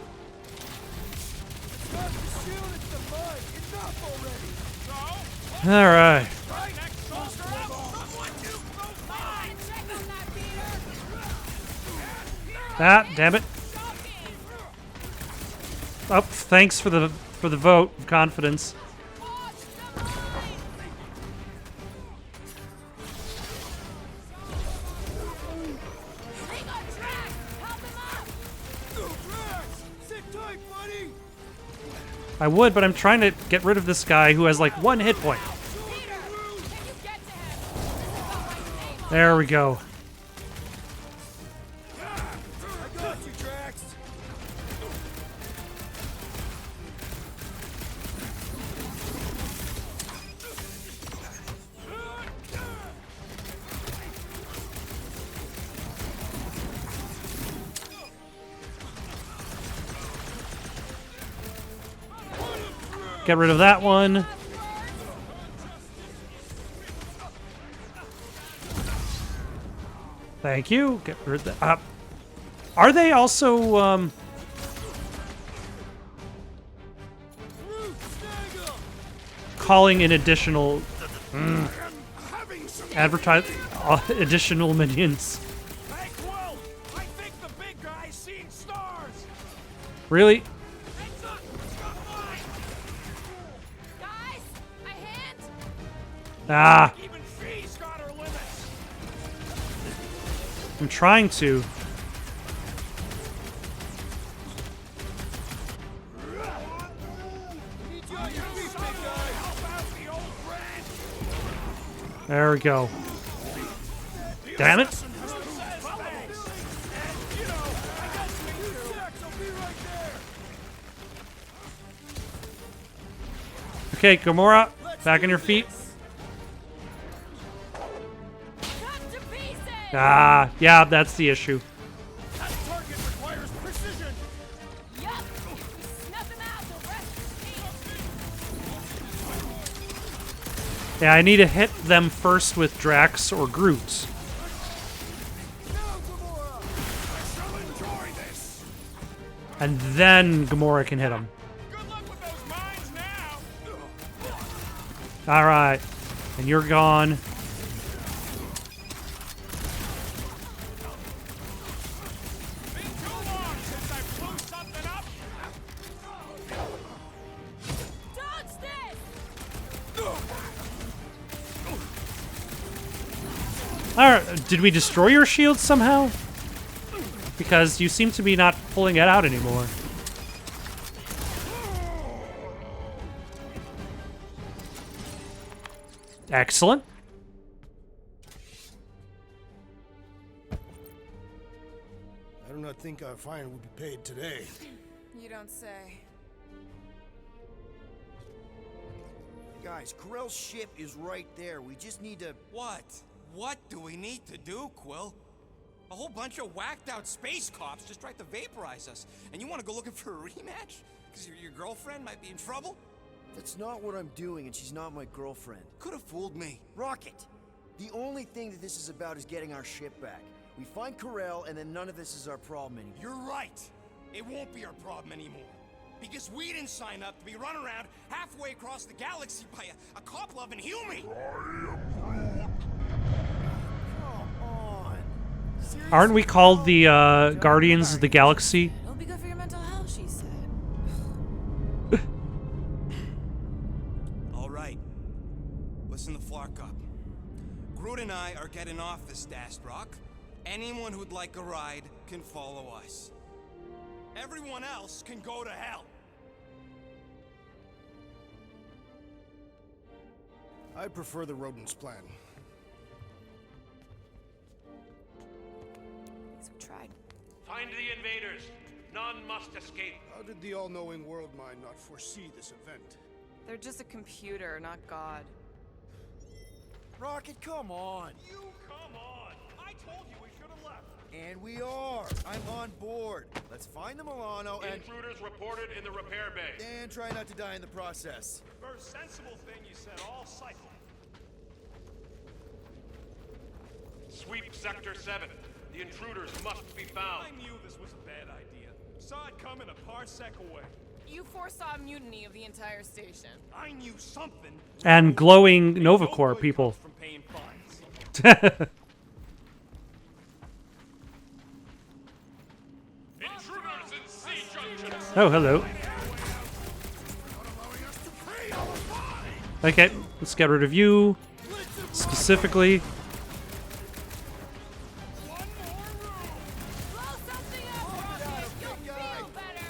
It's not the shield, it's the mine! Enough already! So, Alright. right next soldier out. Someone you so fine. Check on that Peter. Ah, damn it. Shocking. Oh, thanks for the vote of confidence. Watch the mine. They got Drax. Help him up. No, Drax! Sit tight, buddy! I would, but I'm trying to get rid of this guy who has like 1 hit point. Peter, can you get to him? This is the right name on There we go. I got you, Drax! Get rid of that one. Thank you. Get rid of that. Are they also calling in additional additional minions? Hey, Quill. I think the big guy's seen stars. Really? Guys, a hint? Ah, Even she's got her limits. I'm trying to. There we go. Damn it. Okay, Gamora, back on your feet. Cut to pieces! Ah, yeah, that's the issue. That target requires precision. Yup! If we snuff him out, the rest is Yeah, I need to hit them first with Drax or Groot. And then Gamora can hit him. Good luck with those mines now. Alright. And you're gone. Been too long since I blew something up. Dodge this! Alright, did we destroy your shield somehow? Because you seem to be not pulling it out anymore. Excellent. I do not think our fine will be paid today. You don't say. Guys, Corell's ship is right there. We just need to... What? What do we need to do, Quill? A whole bunch of whacked out space cops just tried to vaporize us. And you want to go looking for a rematch? Because your girlfriend might be in trouble? That's not what I'm doing, and she's not my girlfriend. Could have fooled me. Rocket! The only thing that this is about is getting our ship back. We find Corell, and then none of this is our problem anymore. You're right. It won't be our problem anymore. Because we didn't sign up to be run around halfway across the galaxy by a cop-loving human. Come on. Seriously? Aren't we called the Guardians of the Galaxy? It'll be good for your mental health, she said. All right. Listen to Flark up. Groot and I are getting off this Dast Rock. Anyone who'd like a ride can follow us. Everyone else can go to hell. I prefer the rodents' plan. So we tried. Find the invaders. None must escape. How did the all-knowing world mind not foresee this event? They're just a computer, not God. Rocket, come on. You come on! I told you we should have left. And we are. I'm on board. Let's find the Milano and... Intruders reported in the repair bay. And try not to die in the process. First sensible thing you said all cycle. Sweep Sector 7. The intruders must be found. I knew this was a bad idea. Saw it coming a parsec away. You foresaw mutiny of the entire station. I knew something. And glowing Nova Corps people. From paying fines. Intruders in C junction. Oh, hello. Okay, let's get rid of you. Specifically. Blow something up, Rocket! You'll feel better!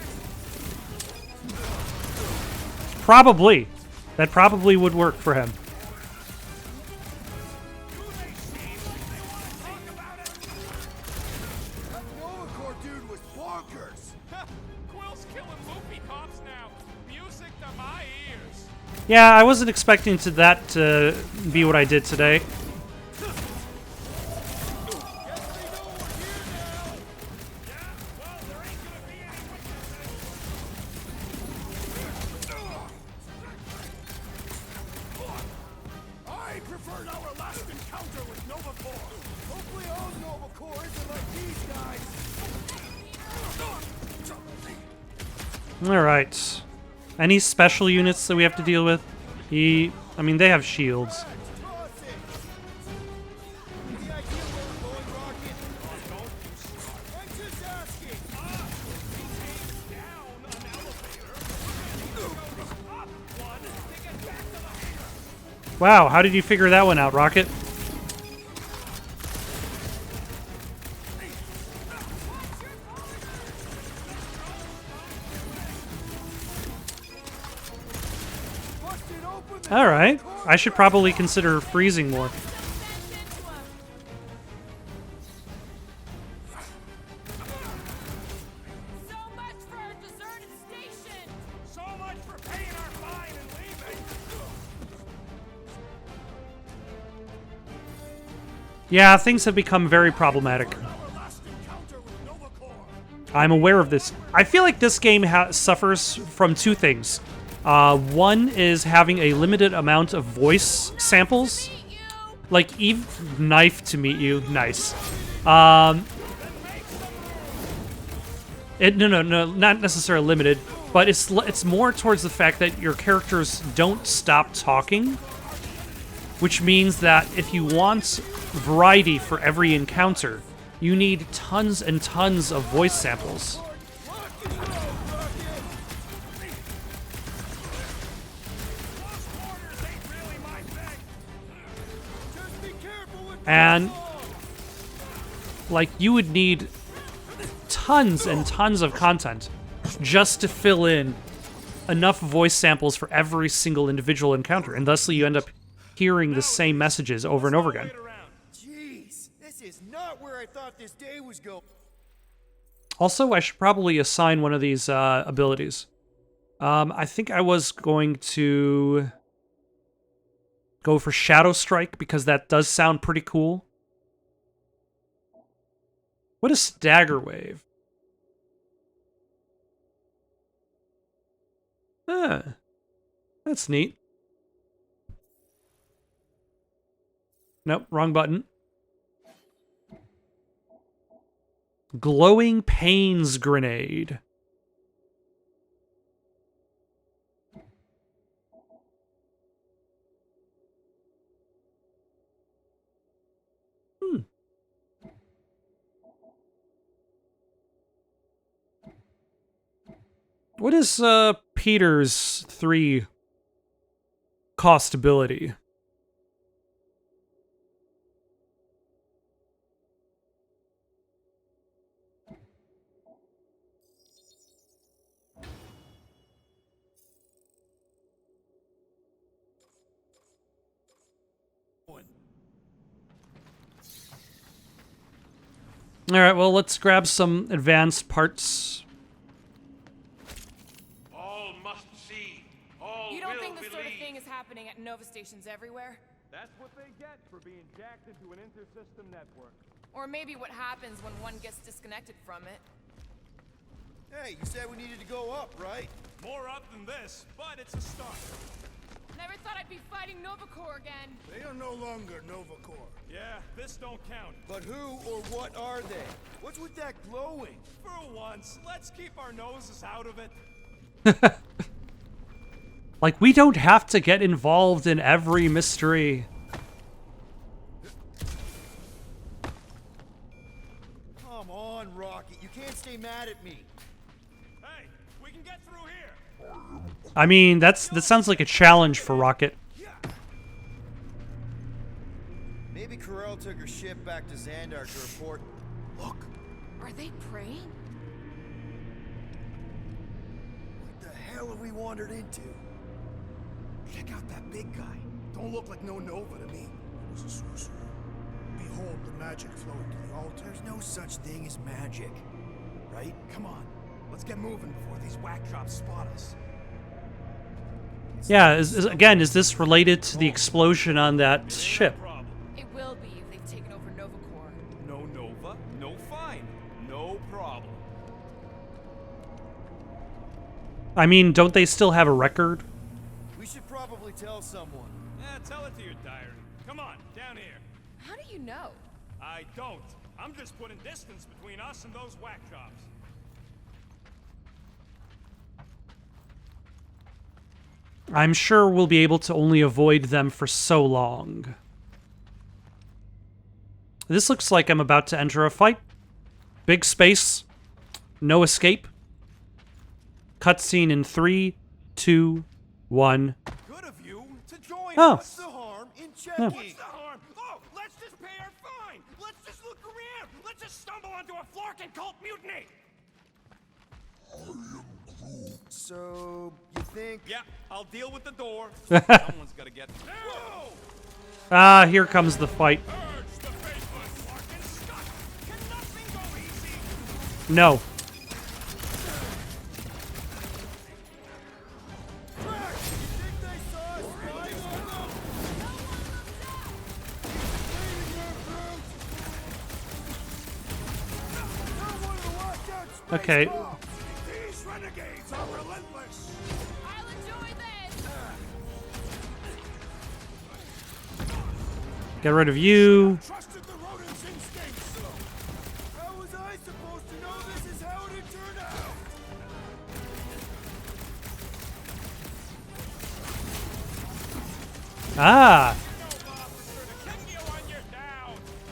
Probably. That probably would work for him. That Nova Corps dude was bonkers. Quill's killing loopy cops now. Music to my ears. Yeah, I wasn't expecting that to be what I did today. I preferred our last encounter with Nova Corps. Hopefully all Nova Corps isn't like these guys. Alright. Any special units that we have to deal with? I mean, they have shields. Wow, how did you figure that one out, Rocket? Alright, I should probably consider freezing more. So much for our deserted station! So much for paying our fine and leaving. Yeah, things have become very problematic. I'm aware of this. I feel like this game suffers from two things. One is having a limited amount of voice samples. Like, Eve, knife to meet you. Nice. No, not necessarily limited, but it's more towards the fact that your characters don't stop talking, which means that if you want variety for every encounter, you need tons and tons of voice samples. And Like, you would need tons and tons of content just to fill in enough voice samples for every single individual encounter, and thusly you end up hearing the same messages over and over again. Jeez, this is not where I thought this day was going. Also, I should probably assign one of these abilities. I think I was going to go for Shadow Strike, because that does sound pretty cool. What is Stagger Wave? Ah, that's neat. Nope, wrong button. Glowing Pains Grenade. What is Peter's 3 cost ability? Alright, well, let's grab some advanced parts. All must see. All You don't will think this sort of believe. thing is happening at Nova stations everywhere? That's what they get for being jacked into an inter-system network. Or maybe what happens when one gets disconnected from it. Hey, you said we needed to go up, right? More up than this, but it's a start. Never thought I'd be fighting Nova Corps again. They are no longer Nova Corps. Yeah, this don't count. But who or what are they? What's with that glowing? For once, let's keep our noses out of it. Like, we don't have to get involved in every mystery. Come on, Rocket. You can't stay mad at me. Hey, we can get through here. I mean, that sounds like a challenge for Rocket. Maybe Corel took her ship back to Xandar to report. Look, Are they praying? what the hell have we wandered into? Check out that big guy. Don't look like no Nova to me. He was a sorcerer. Behold the magic flowing to the altar. There's no such thing as magic, right? Come on, let's get moving before these whack jobs spot us. Yeah, again, is this related to the explosion on that ship? It will be if they've taken over Nova Corps. No Nova, no fine, no problem. I mean, don't they still have a record? We should probably tell someone. Yeah, tell it to your diary. Come on, down here. How do you know? I don't. I'm just putting distance between us and those whack jobs. I'm sure we'll be able to only avoid them for so long. This looks like I'm about to enter a fight. Big space. No escape. Cutscene in 3, 2, 1. Good of you to join Oh. us. What's the harm in Yeah. checking? What's the harm? Oh, let's just pay our fine. Let's just look around. Let's just stumble onto a Flarkin cult mutiny. So, you think... Yeah, I'll deal with the door. Someone's got to get. Whoa! Ah, here comes the fight. Urge the faithless, Flarkin. Stop. Can nothing go easy? No. Okay. These renegades are relentless. I'll enjoy this. Get rid of you. Trusted the rodent's instincts. How was I supposed to know this is how it'd turn out? Ah.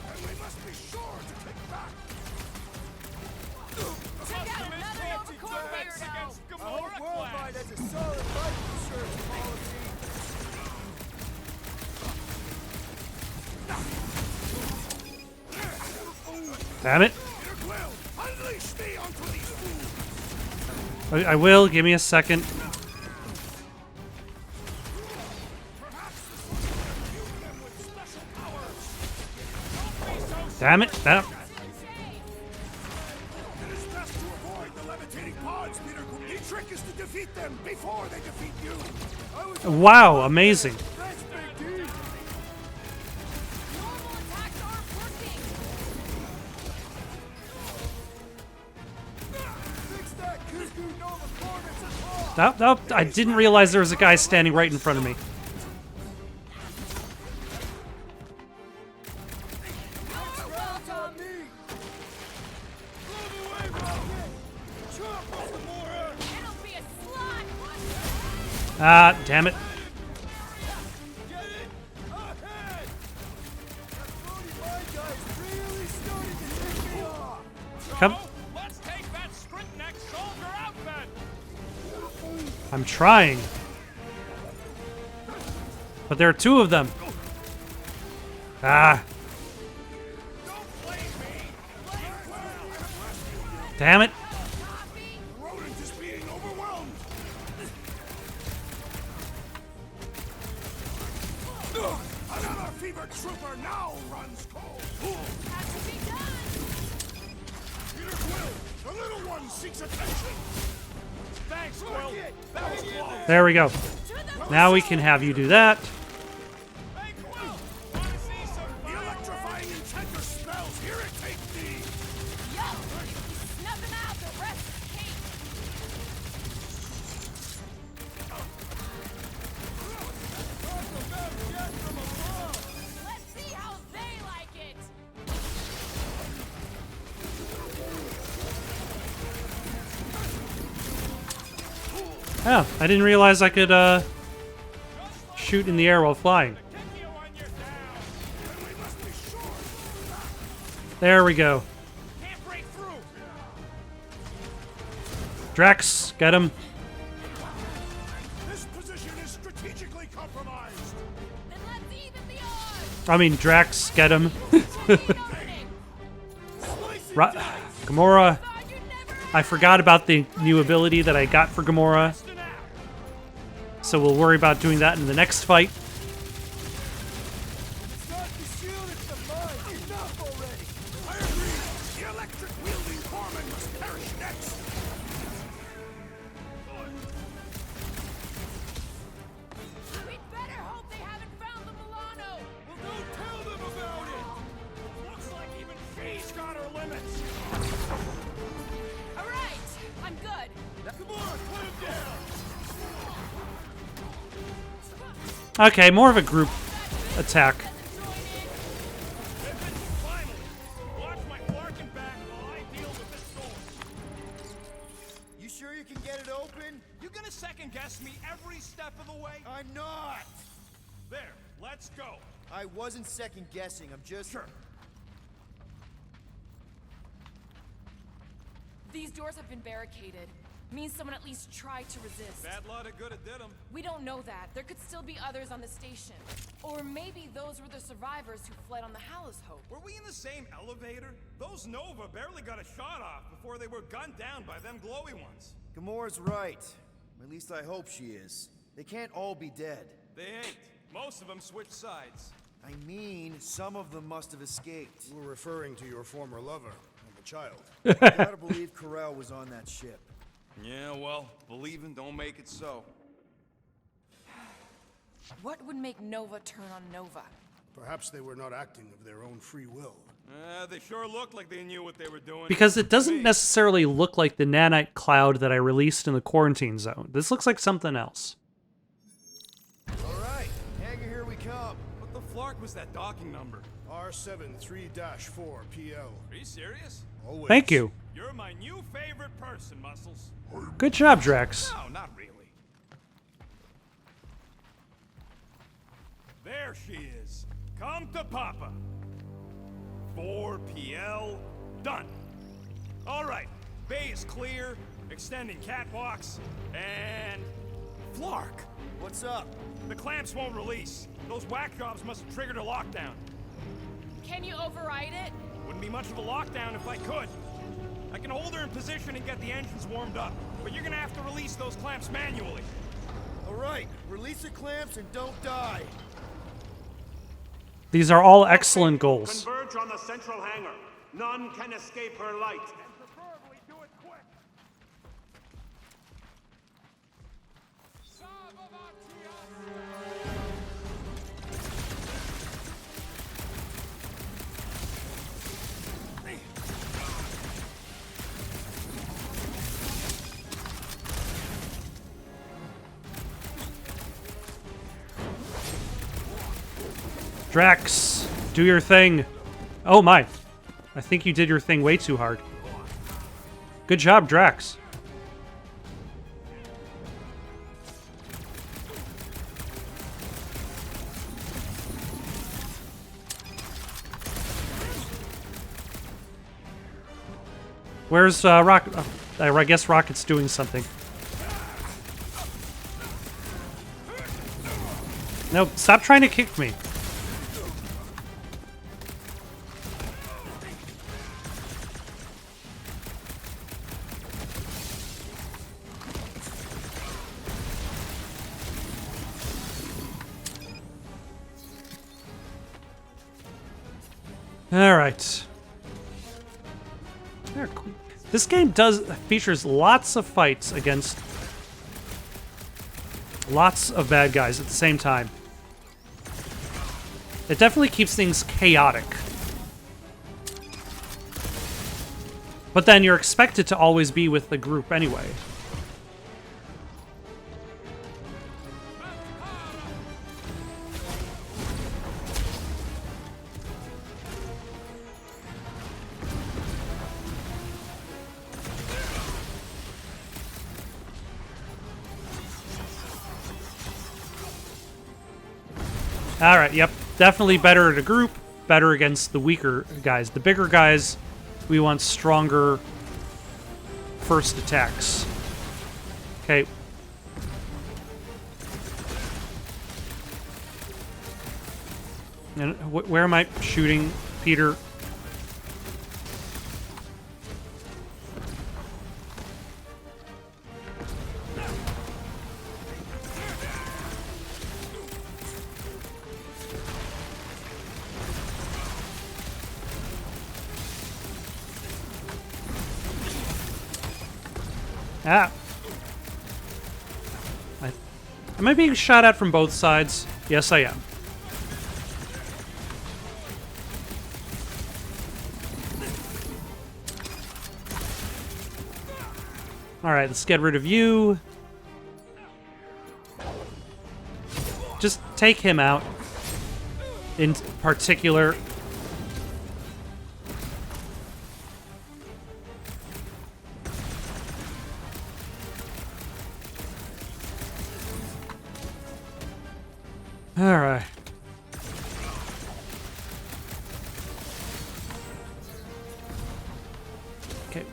And we must be sure to take back. Check out another Nova Corps weirdo. I hope Worldwide has a solid life insurance policy. Damn it. Peter Quill, unleash me onto these fools. I will. Give me a second. Damn it. That. It is best to avoid the levitating pods, Peter Quill. The trick is to defeat them before they defeat you. Wow, amazing. Thanks, big team. Normal attacks aren't working. Fix that, Cuckoo Nova Cornets at all. Nope, I didn't realize there was a guy standing right in front of me. Ah, damn it. Come. Let's take that script-neck soldier out then. I'm trying. But there are two of them. Ah. Damn it. Rodent is being overwhelmed. Another fever trooper now runs cold. Peter Quill, the little one seeks attention. Thanks, Quill. That was close. There we go. Now we can have you do that. Hey, Quill. Wanna see some The electrifying enchanter spells irritate me. Yo, snub him out. The rest is cake. Let's see how they like it. Oh, I didn't realize I could shoot in the air while flying. kick you when you're down. We must be sure. There we go. Can't break through. Drax, get him. This position is strategically compromised. Then let's even the odds. I mean, Drax, get him. Opening. Gamora. I forgot about the new ability that I got for Gamora. So we'll worry about doing that in the next fight. It's not the shield, it's the mind. Enough already. I agree. The electric wielding foreman must perish next. We'd better hope they haven't found the Milano. Well, don't tell them about it. Looks like even she's got her limits. All right, I'm good. Come on, put him down. Okay, more of a group attack. Finally. Watch my Clarkin back while I deal with this sword. You sure you can get it open? You gonna second guess me every step of the way? I'm not. There, let's go. I wasn't second guessing. I'm just. Sure. These doors have been barricaded. Means someone at least tried to resist. Bad lot of good it did 'em. We don't know that. There could still be others on the station. Or maybe those were the survivors who fled on the Hallows Hope. Were we in the same elevator? Those Nova barely got a shot off before they were gunned down by them glowy ones. Gamora's right. At least I hope she is. They can't all be dead. They ain't. Most of them switched sides. I mean, some of them must have escaped. We're referring to your former lover and the child. I gotta believe Corel was on that ship. Yeah, well, believing don't make it so. What would make Nova turn on Nova? Perhaps they were not acting of their own free will. They sure looked like they knew what they were doing. Because it doesn't necessarily look like the nanite cloud that I released in the quarantine zone. This looks like something else. All right, hangar, here we come. What the flark was that docking number? R73-4 PL. Are you serious? Always. Thank you. You're my new favorite person, Muscles. Good job, Drax. No, not really. There she is. Come to Papa. 4 PL, done. All right, bay is clear, extending catwalks, and... Flark! What's up? The clamps won't release. Those whack jobs must have triggered a lockdown. Can you override it? Wouldn't be much of a lockdown if I could. I can hold her in position and get the engines warmed up, but you're gonna have to release those clamps manually. All right, release the clamps and don't die. These are all excellent goals. Converge on the central hangar. None can escape her light. And preferably do it quick. Drax, do your thing. Oh my. I think you did your thing way too hard. Good job, Drax. Where's Rocket? I guess Rocket's doing something. No, stop trying to kick me. All right. This game features lots of fights against lots of bad guys at the same time. It definitely keeps things chaotic. But then you're expected to always be with the group anyway. Alright, yep. Definitely better at a group, better against the weaker guys. The bigger guys, we want stronger first attacks. Okay. And where am I shooting, Peter? Ah. Am I being shot at from both sides? Yes, I am. Alright, let's get rid of you. Just take him out. In particular. All right. Okay.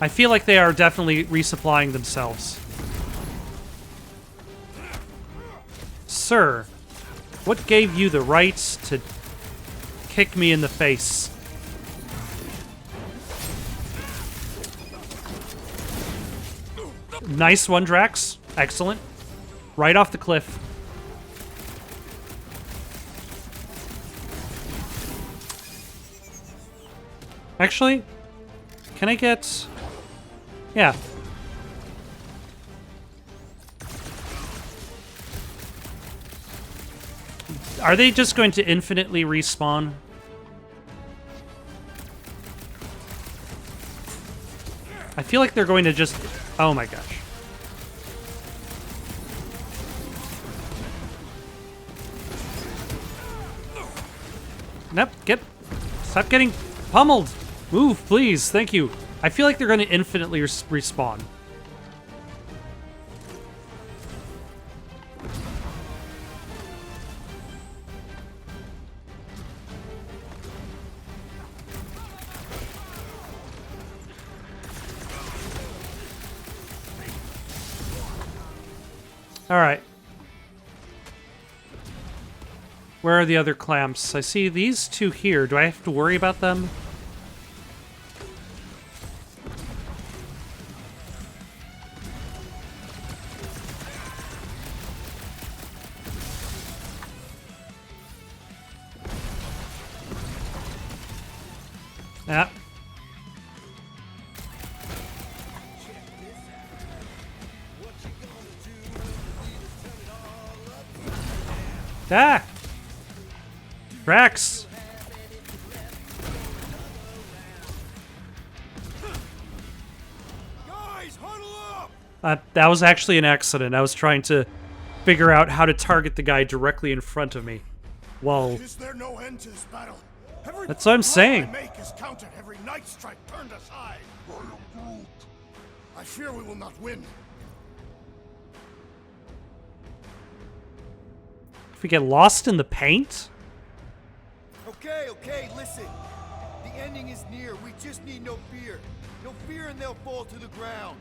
I feel like they are definitely resupplying themselves. Sir, what gave you the right to kick me in the face? Nice one, Drax. Excellent. Right off the cliff. Actually, can I get... Yeah. Are they just going to infinitely respawn? I feel like they're going to just... Oh my gosh. Nope, stop getting pummeled. Move, please, thank you. I feel like they're going to infinitely respawn. All right. Where are the other clamps? I see these two here. Do I have to worry about them? Yeah. Ah! Rex! Guys, huddle up! That was actually an accident. I was trying to figure out how to target the guy directly in front of me. Whoa. Is there no end to this battle? Every That's what I'm saying. I make is counted. Every night strike turned aside. I fear we will not win. If we get lost in the paint? Okay, listen. The ending is near. We just need no fear. No fear and they'll fall to the ground.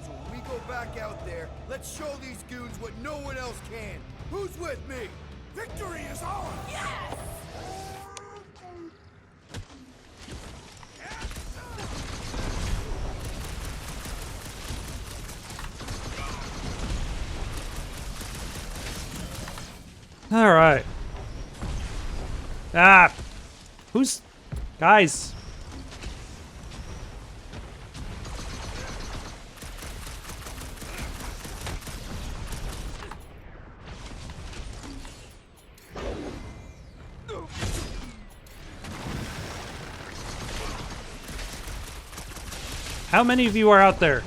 So when we go back out there, let's show these goons what no one else can. Who's with me? Victory is ours! Yes! All right. Ah! Who's... Guys. How many of you are out there?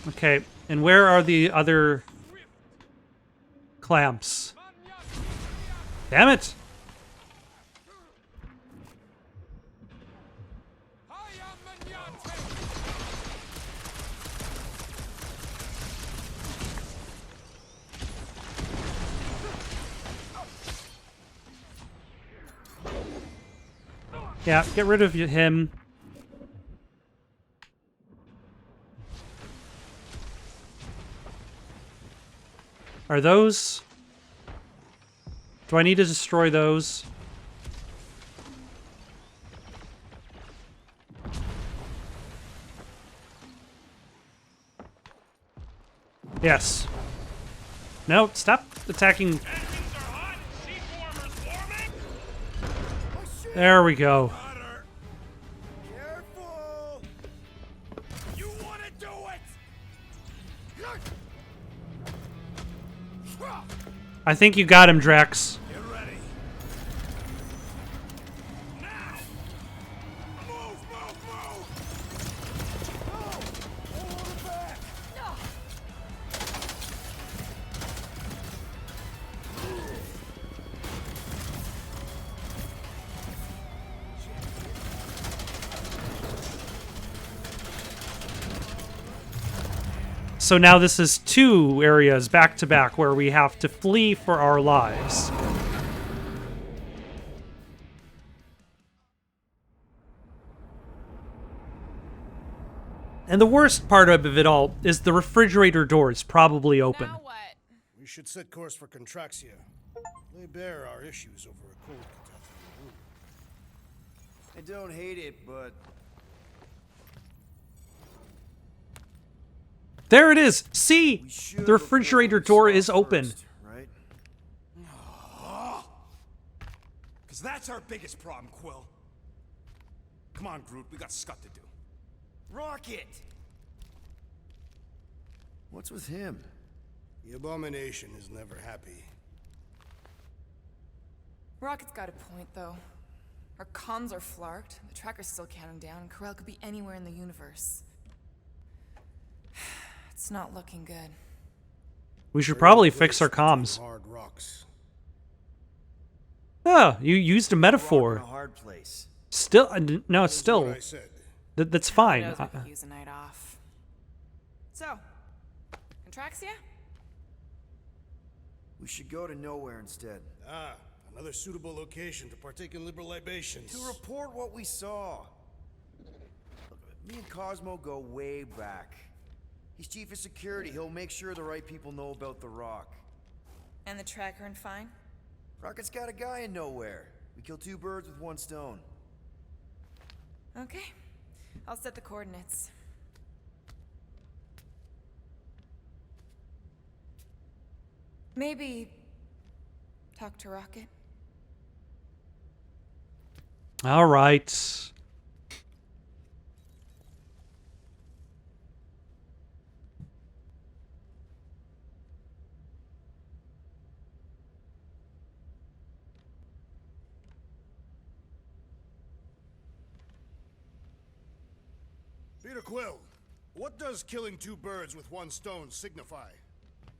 Okay, and where are the other clamps? Damn it! Yeah, get rid of him. Are those... Do I need to destroy those? Yes. No, stop attacking. There we go. Careful! You want to do it? I think you got him, Drax. Get ready. Now! Move! No! Hold it back! So now this is 2 areas back to back where we have to flee for our lives. And the worst part of it all is the refrigerator door is probably open. Now what? We should set course for Contraxia. Lay bare our issues over a cold catastrophe. I don't hate it, but There it is! See? we should The refrigerator door is open. first, right? Because that's our biggest problem, Quill. Come on, Groot, we got scut to do. Rocket! What's with him? The Abomination is never happy. Rocket's got a point, though. Our comms are flarked, the tracker's still counting down, and Corel could be anywhere in the universe. It's not looking good. We should probably fix our comms. Hard rocks. Oh, you used a Rock in metaphor. a hard place. Still, no, it's That's still... what I said. That's Who fine. knows, we could use a night off. So, Contraxia? We should go to nowhere instead. Ah, another suitable location to partake in liberal libations. To report what we saw. Look, me and Cosmo go way back. He's chief of security. He'll make sure the right people know about the rock. And the tracker and fine? Rocket's got a guy in nowhere. We kill 2 birds with 1 stone. Okay. I'll set the coordinates. Maybe talk to Rocket. All right. Peter Quill, what does killing 2 birds with 1 stone signify?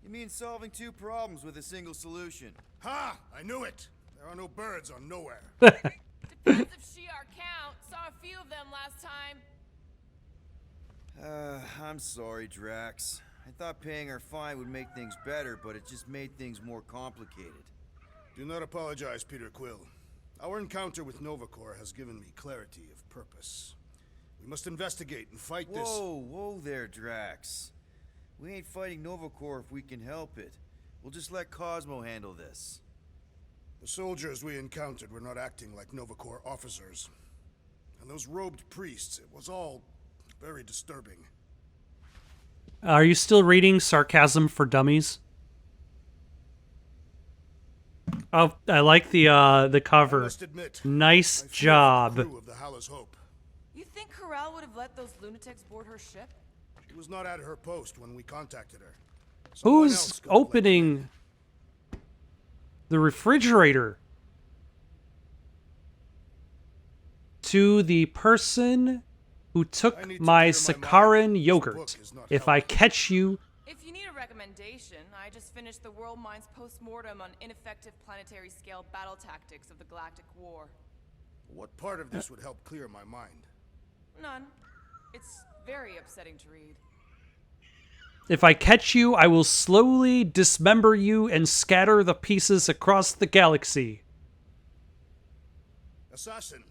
You mean solving 2 problems with a single solution? Ha! I knew it! There are no birds on nowhere. Depends if she our count. Saw a few of them last time. I'm sorry, Drax. I thought paying our fine would make things better, but it just made things more complicated. Do not apologize, Peter Quill. Our encounter with Novacore has given me clarity of purpose. We must investigate and fight this. Whoa there, Drax. We ain't fighting Novacore if we can help it. We'll just let Cosmo handle this. The soldiers we encountered were not acting like Novacore officers. And those robed priests, it was all very disturbing. Are you still reading Sarcasm for Dummies? Oh, I like the cover. I must admit, Nice I fear for the job. crew of the Hala's Hope. You think Corral would have let those lunatics board her ship? She was not at her post when we contacted her. Someone Who's else could have let her opening the refrigerator? To the person who took I need to my clear my saccharin mind. This yogurt. book is not If I helpful. catch you, If you need a recommendation, I just finished the World Minds post-mortem on ineffective planetary scale battle tactics of the Galactic War. What part of this would help clear my mind? None. It's very upsetting to read. if I catch you, I will slowly dismember you and scatter the pieces across the galaxy. Assassin,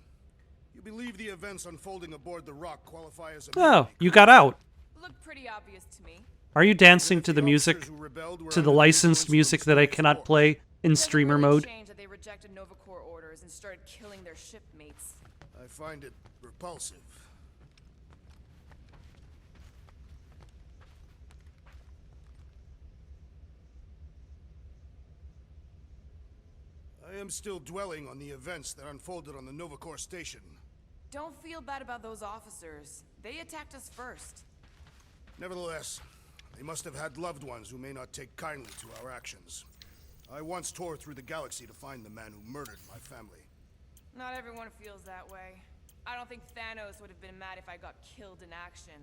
you believe the events unfolding aboard the Rock qualify as a Oh, mutiny? you got out. Looked pretty obvious to me. Are you dancing If to the music? officers who rebelled were To the under licensed influence music of that I Stark's cannot force? play in Doesn't streamer really mode? change that they rejected Novacore orders and started killing their shipmates. I find it repulsive. I am still dwelling on the events that unfolded on the Novacore station. Don't feel bad about those officers. They attacked us first. Nevertheless, they must have had loved ones who may not take kindly to our actions. I once tore through the galaxy to find the man who murdered my family. Not everyone feels that way. I don't think Thanos would have been mad if I got killed in action.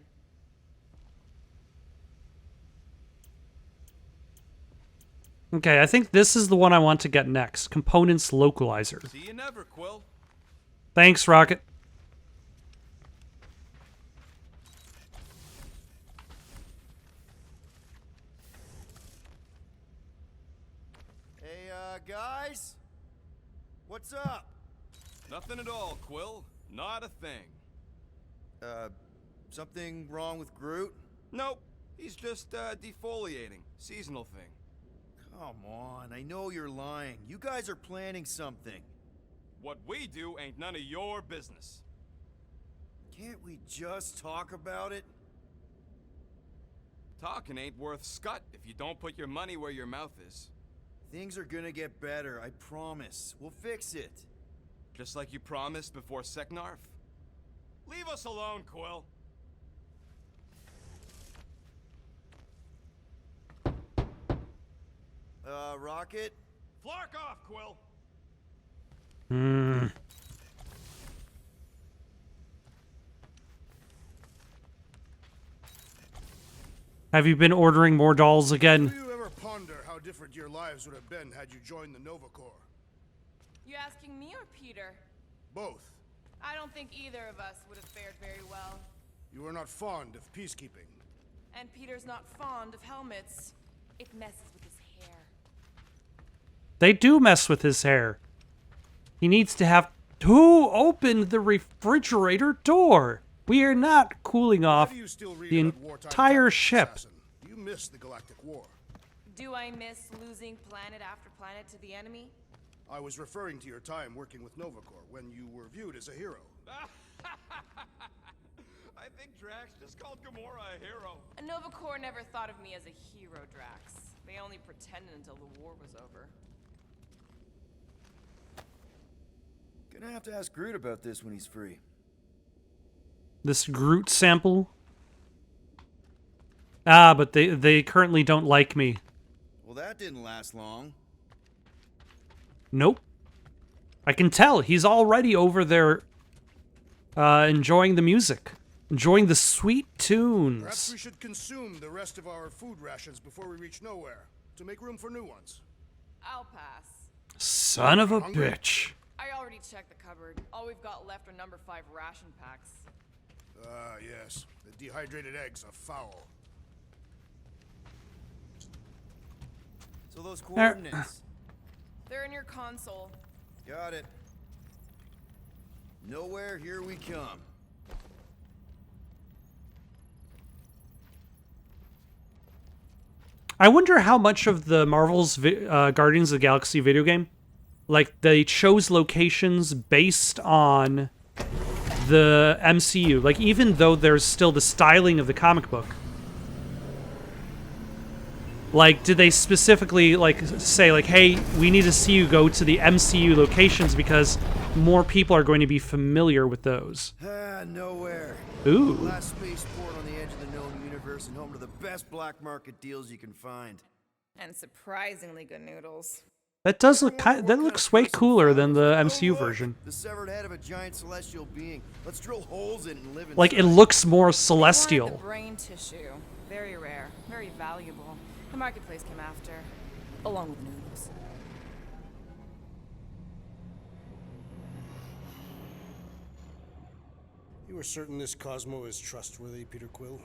Okay, I think this is the one I want to get next. Components Localizer. See you never, Quill. Thanks, Rocket. Hey, guys? What's up? Nothing at all, Quill. Not a thing. Something wrong with Groot? Nope. He's just, defoliating. Seasonal thing. Come on, I know you're lying. You guys are planning something. What we do ain't none of your business. Can't we just talk about it? Talking ain't worth scut if you don't put your money where your mouth is. Things are gonna get better, I promise. We'll fix it. Just like you promised before Seknarf. Leave us alone, Quill. Rocket? Flark off, Quill. Have you been ordering more dolls Do again? you ever ponder how different your lives would have been had you joined the Novacore? You asking me or Peter? Both. I don't think either of us would have fared very well. You are not fond of peacekeeping. And Peter's not fond of helmets. It messes with his hair. They do mess with his hair. He needs to have... Who opened the refrigerator door? We are not cooling Why off do you still read the about wartime entire tactics, ship. assassin? You miss the Galactic War. Do I miss losing planet after planet to the enemy? I was referring to your time working with Novacore when you were viewed as a hero. I think Drax just called Gamora a hero. A Nova Corps never thought of me as a hero, Drax. They only pretended until the war was over. Gonna have to ask Groot about this when he's free. This Groot sample. Ah, but they currently don't like me. Well, that didn't last long. Nope. I can tell he's already over there enjoying the music. Enjoying the sweet tunes. Perhaps we should consume the rest of our food rations before we reach nowhere, to make room for new ones. I'll pass. Son of a Hungry? bitch. I already checked the cupboard. All we've got left are number 5 ration packs. Ah, yes. The dehydrated eggs are foul. So those coordinates. They're in your console. Got it. Nowhere, here we come. I wonder how much of the Marvel's Guardians of the Galaxy video game, like, they chose locations based on the MCU. Like, even though there's still the styling of the comic book. Like, did they specifically, like, say, like, hey, we need to see you go to the MCU locations because more people are going to be familiar with those? Ah, nowhere. Ooh. Last spaceport on the edge of the known universe and home to the best black market deals you can find. And surprisingly good noodles. That does look that looks way cooler than the MCU version. The severed head of a giant celestial being. Let's drill holes in it and live inside. Like, it looks more Wanted celestial. the brain tissue. Very rare. Very valuable. The marketplace came after. Along with noodles. You are certain this Cosmo is trustworthy, Peter Quill?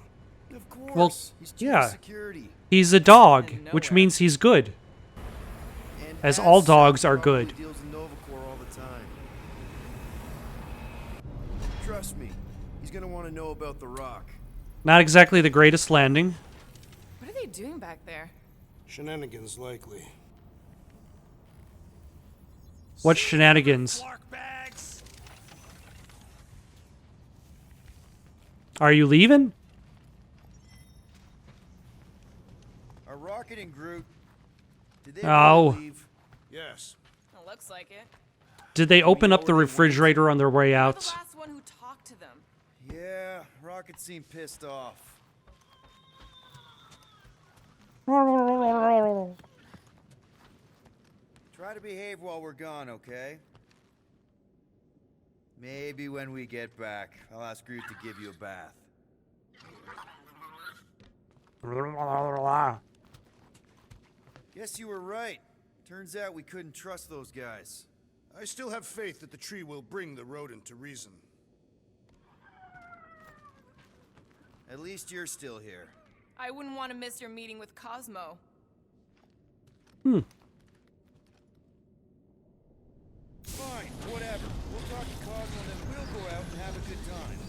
Of course. Well, He's chief yeah. security. He's a dog, which means he's good. And As all such, dogs are probably good. Deals in Novacore all the time. Trust me, he's gonna want to know about the rock. Not exactly the greatest landing. What are they doing back there? Shenanigans, likely. What shenanigans? Flark bags. Are you leaving? Are Rocket and Groot? Did they Oh. really leave? Yes. It looks like it. Did they open up the refrigerator on their way You're the out? last one who talked to them. Yeah, Rocket seemed pissed off. Try to behave while we're gone, okay? Maybe when we get back, I'll ask Groot to give you a bath. Guess you were right. Turns out we couldn't trust those guys. I still have faith that the tree will bring the rodent to reason. At least you're still here. I wouldn't want to miss your meeting with Cosmo. Hmm. Fine, whatever. We'll talk to Cosmo and then we'll go out and have a good time.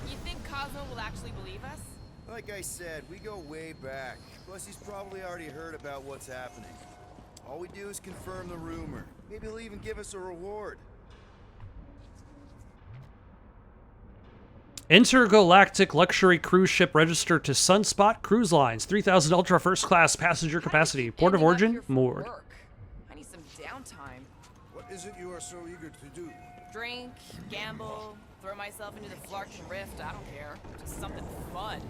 You think Cosmo will actually believe us? Like I said, we go way back. Plus, he's probably already heard about what's happening. All we do is confirm the rumor. Maybe he'll even give us a reward. Intergalactic luxury cruise ship registered to Sunspot Cruise Lines. 3,000 ultra first class passenger capacity. Port of Ending up origin, here for moored. work. I need some downtime. What is it you are so eager to do? Drink, gamble, throw myself into the Flarkin Rift. I don't care. Just something fun.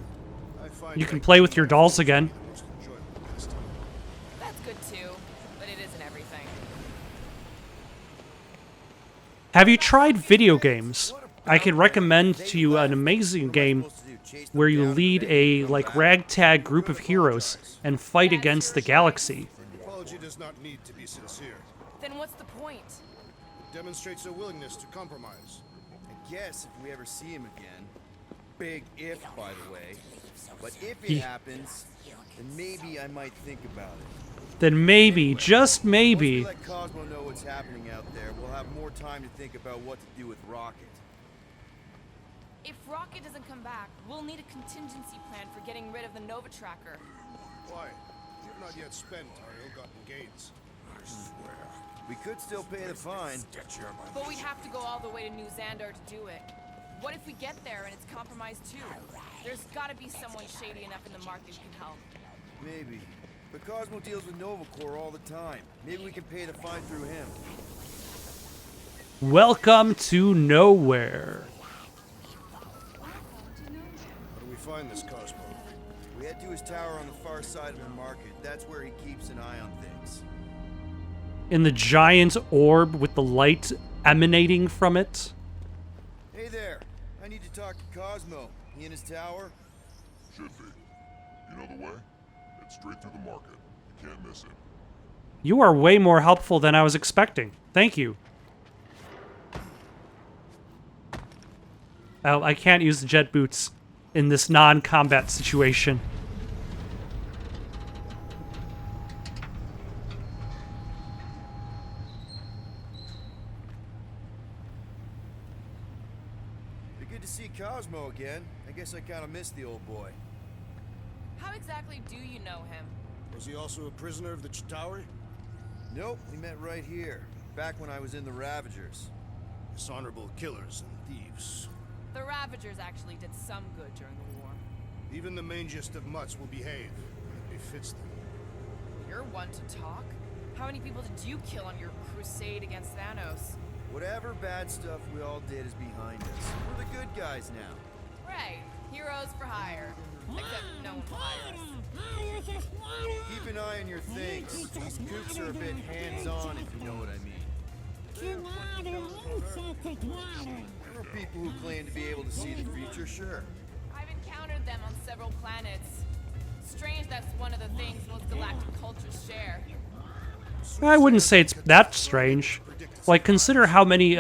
I find You can play with your dolls again. the most enjoyable pastime. That's good too, but it isn't everything. Have you tried video games? I can recommend to you an amazing game where you lead a, like, ragtag group of heroes and fight against the galaxy. The apology does not need to be sincere. Then what's the point? It demonstrates a willingness to compromise. And guess if we ever see him again. Big if, by the way. But if it He- happens, then maybe I might think about it. Then maybe, Anyway, just Once maybe. we let Cosmo know what's happening out there, we'll have more time to think about what to do with Rocket. If Rocket doesn't come back, we'll need a contingency plan for getting rid of the Nova Tracker. Why? You've not yet spent our ill-gotten gains. We could still pay the fine. But we'd have to go all the way to New Xandar to do it. What if we get there and it's compromised too? There's gotta be someone shady enough in the market who can help. Maybe. But Cosmo deals with Nova Corps all the time. Maybe we can pay the fine through him. Welcome to nowhere. How do we find this Cosmo? We head to his tower on the far side of the market. That's where he keeps an eye on things. In the giant orb with the light emanating from it. Hey there. I need to talk to Cosmo. He in his tower? Should be. You know the way? It's straight through the market. You can't miss it. You are way more helpful than I was expecting. Thank you. Oh, I can't use the jet boots in this non-combat situation. Be good to see Cosmo again. I guess I kind of missed the old boy. How exactly do you know him? Was he also a prisoner of the Chitauri? Nope, we met right here. Back when I was in the Ravagers. Dishonorable killers and thieves. The Ravagers actually did some good during the war. Even the mangiest of mutts will behave. It befits them. You're one to talk. How many people did you kill on your crusade against Thanos? Whatever bad stuff we all did is behind us. We're the good guys now. Right. Heroes for hire. Except no one will hire us. Keep an eye on your things. These kooks are a bit hands-on, if you know what I mean. There are people who claim to be able to see the future, sure. I've encountered them on several planets. Strange that's one of the things most galactic cultures share. I wouldn't say it's that strange. Like, consider how many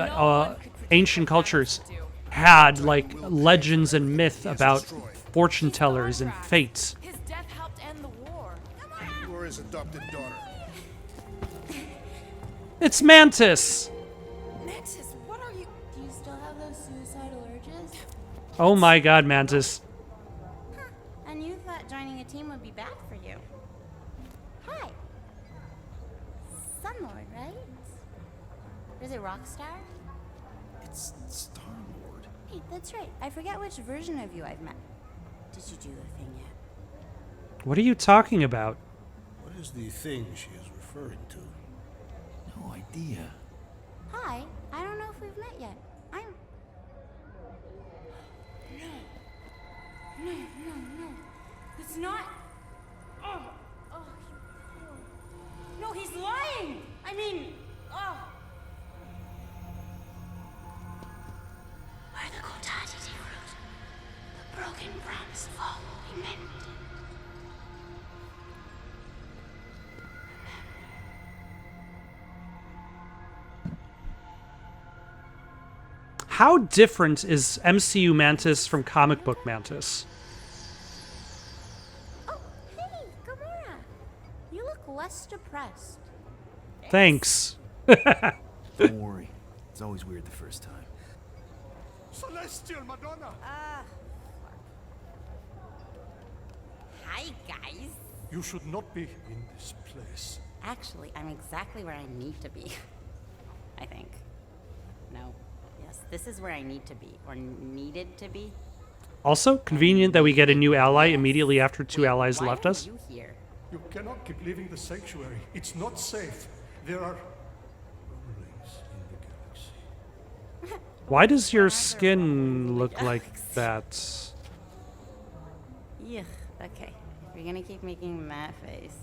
ancient cultures had, like, legends and myth about fortune tellers and fates. His death helped end the war. You are his adopted daughter. It's Mantis! Mantis, what are you? Do you still have those suicidal urges? Oh my god, Mantis. And you thought joining a team would be bad for you. Hi. Sunlord, right? Is it Rockstar? It's Star-Lord. Hey, that's right. I forget which version of you I've met. Did you do the thing yet? What are you talking about? What is the thing she is referring to? No idea. Hi. I don't know if we've met yet. I'm... No. It's not... Oh, no, he's lying! I mean... Oh... Where the Kotati root, the broken promise of all we meant. How different is MCU Mantis from comic book Mantis? Oh, hey, Gamora! You look less depressed. Thanks. Don't worry. It's always weird the first time. Celestial Madonna! Hi, guys. You should not be in this place. Actually, I'm exactly where I need to be. I think. No. Yes, this is where I need to be, or needed to be. Also, convenient that we get a new ally immediately after two allies Why left are us. you here? You cannot keep leaving the sanctuary. It's not safe. There are rumblings in the galaxy. Why does your skin look like that? Yuck. Okay. If you're gonna keep making that face.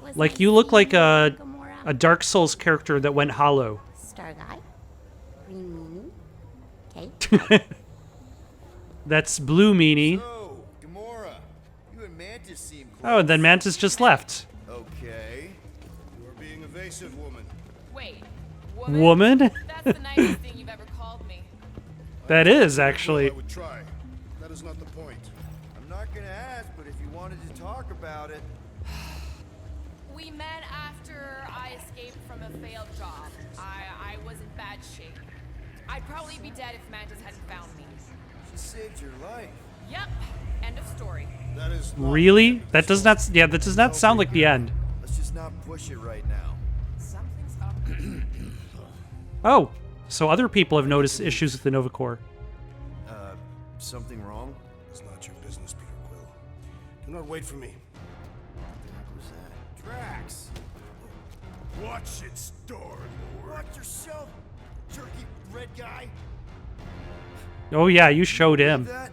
Was Like I you look like seeing a Gamora? Dark Souls character that went hollow. Star Guy? Green Meanie? Okay. That's Blue Meanie. So, Gamora, you and Mantis seem close. Oh, and then Mantis just left. Okay. You are being evasive, woman. Wait, Woman? That's the nicest thing you've ever called me. That is, actually. I would try. That is not the point. I'm not gonna ask, but if you wanted to talk about it... We met after I escaped from a failed job. I was in bad shape. I'd probably be dead if Mantis hadn't found me. She saved your life. Yep. End of story. That is Really? That does not. Yeah, that does not sound like the end. Let's just not push it right now. Something's up. Oh, so other people have noticed issues with the Nova Corps. Something wrong? It's not your business, Peter Quill. Do not wait for me. What was that? Drax! Watch it, Star-Lord. Watch yourself, jerky red guy! Oh yeah, you showed him. That?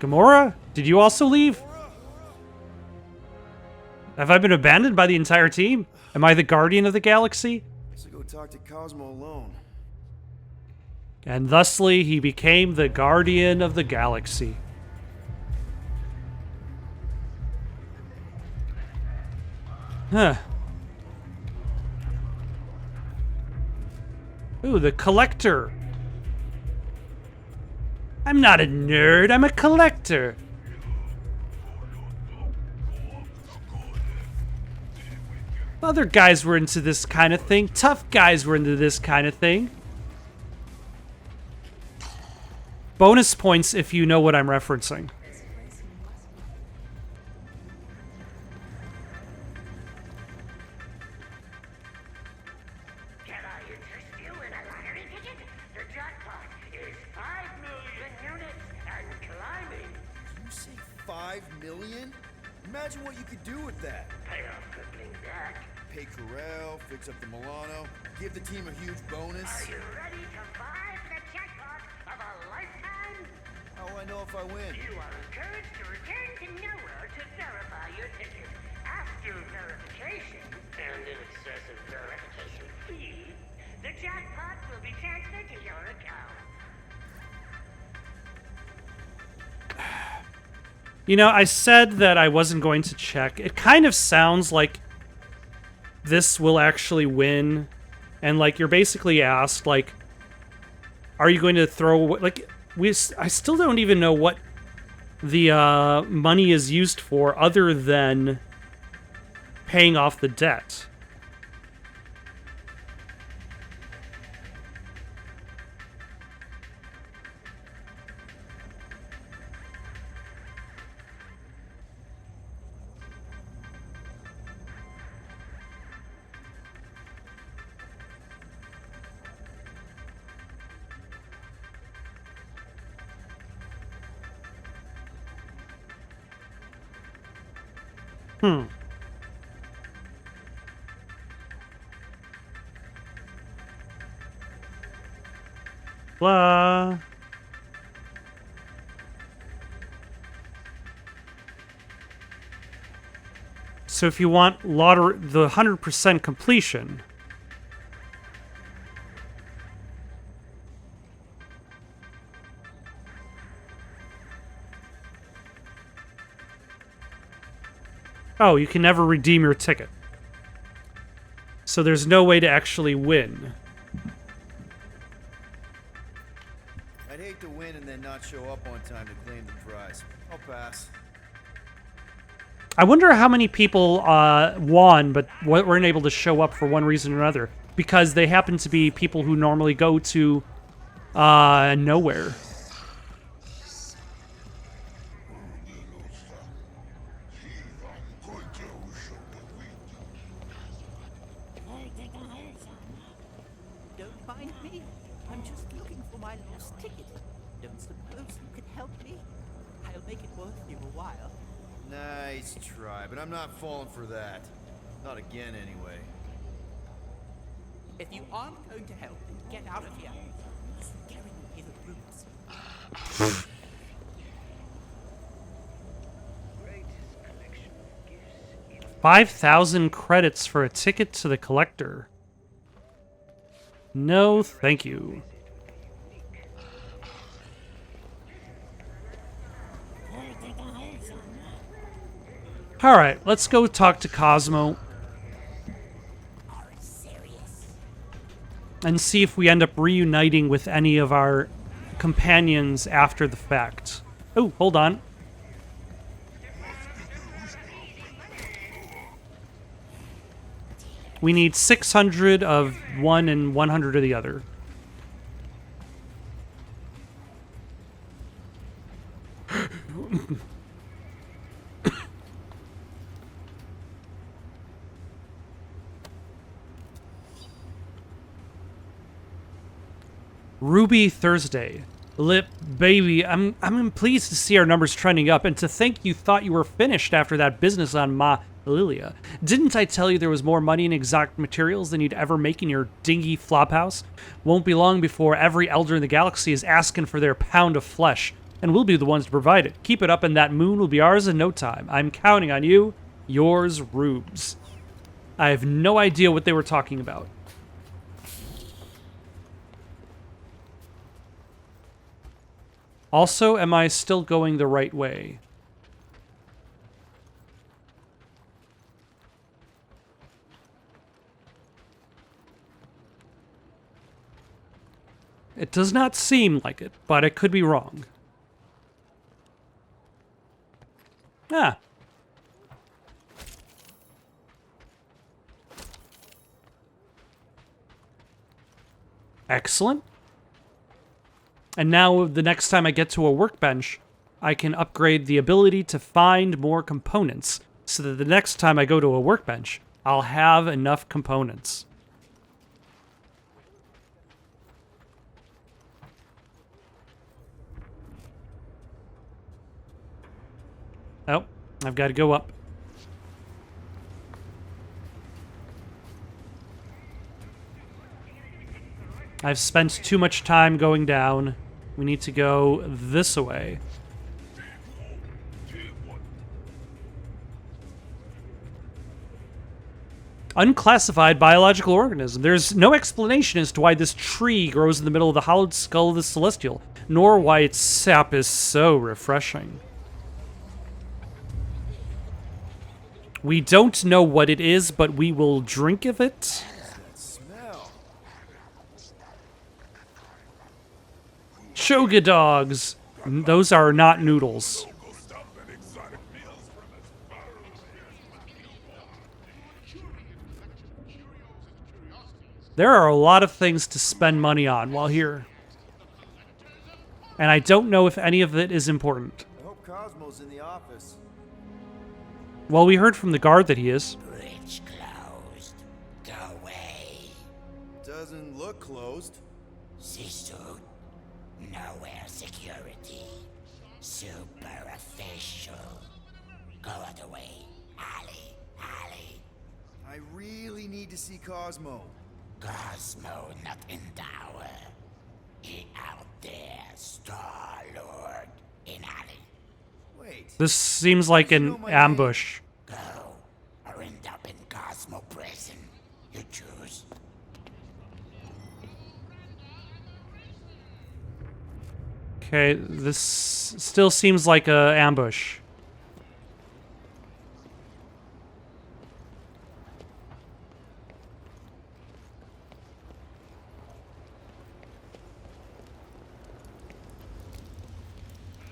Gamora? Did you also leave? Have I been abandoned by the entire team? Am I the guardian of the galaxy? Let's go talk to Cosmo alone. And thusly, he became the guardian of the galaxy. Huh. Ooh, the collector. I'm not a nerd, I'm a collector. Other guys were into this kind of thing. Tough guys were into this kind of thing. Bonus points if you know what I'm referencing. Can I interest you in a lottery ticket? The jackpot is 5 million units and climbing. You say 5 million? Imagine what you could do with that. Pay off crippling debt. Pay Corel, fix up the Milano, give the team a huge bonus. Are you ready to buy the jackpot of a lifetime? How will I know if I win? You are encouraged to return to nowhere to verify your ticket. After verification and an excessive verification fee, the jackpot will be transferred to your account. You know, I said that I wasn't going to check. It kind of sounds like this will actually win. And, like, you're basically asked, like, are you going to throw... Like, I still don't even know what the money is used for other than paying off the debt. Blah. So if you want the 100% completion, oh, you can never redeem your ticket. So there's no way to actually win. I'd hate to win and then not show up on time to claim the prize. I'll pass. I wonder how many people won but weren't able to show up for one reason or another. Because they happen to be people who normally go to nowhere. Don't mind me. I'm just looking for my lost ticket. Don't suppose you can help me? I'll make it worth you a while. Nice try, but I'm not falling for that. Not again, anyway. If you aren't going to help, then get out of here. Scaring me the roots. 5,000 credits for a ticket to the collector. No, thank you. All right, let's go talk to Cosmo and see if we end up reuniting with any of our companions after the fact. Oh, hold on. We need 600 of one and 100 of the other. Ruby Thursday. Lip baby, I'm pleased to see our numbers trending up and to think you thought you were finished after that business on Ma Lilia. Didn't I tell you there was more money in exotic materials than you'd ever make in your dingy flophouse? Won't be long before every elder in the galaxy is asking for their pound of flesh, and we'll be the ones to provide it. Keep it up and that moon will be ours in no time. I'm counting on you. Yours, Rubes. I have no idea what they were talking about. Also, am I still going the right way? It does not seem like it, but I could be wrong. Ah. Excellent. And now, the next time I get to a workbench, I can upgrade the ability to find more components, so that the next time I go to a workbench, I'll have enough components. Oh, I've got to go up. I've spent too much time going down. We need to go this way. Unclassified biological organism. There's no explanation as to why this tree grows in the middle of the hollowed skull of the Celestial, nor why its sap is so refreshing. We don't know what it is, but we will drink of it. Shoga dogs. Those are not noodles. There are a lot of things to spend money on while here. And I don't know if any of it is important. I hope Cosmo's in the office. Well, we heard from the guard that he is. Bridge closed. Go away. Doesn't look closed. See suit. Nowhere security. Super official. Go other way. Alley. Alley. I really need to see Cosmo. Cosmo not in tower. He out there, Star-Lord. In alley. Wait. This seems like an ambush. Go. Or end up in Cosmo prison. You choose. Okay, this still seems like a ambush.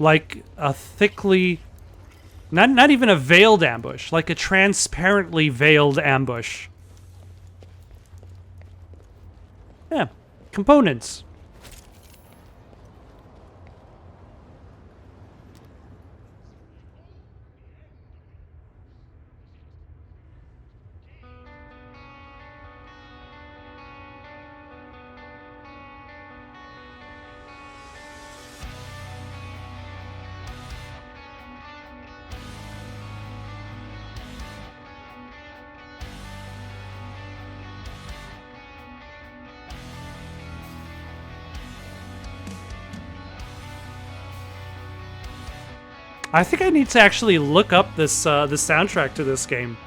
Like a thickly... Not even a veiled ambush, like a transparently veiled ambush. Yeah, components. I think I need to actually look up this the soundtrack to this game,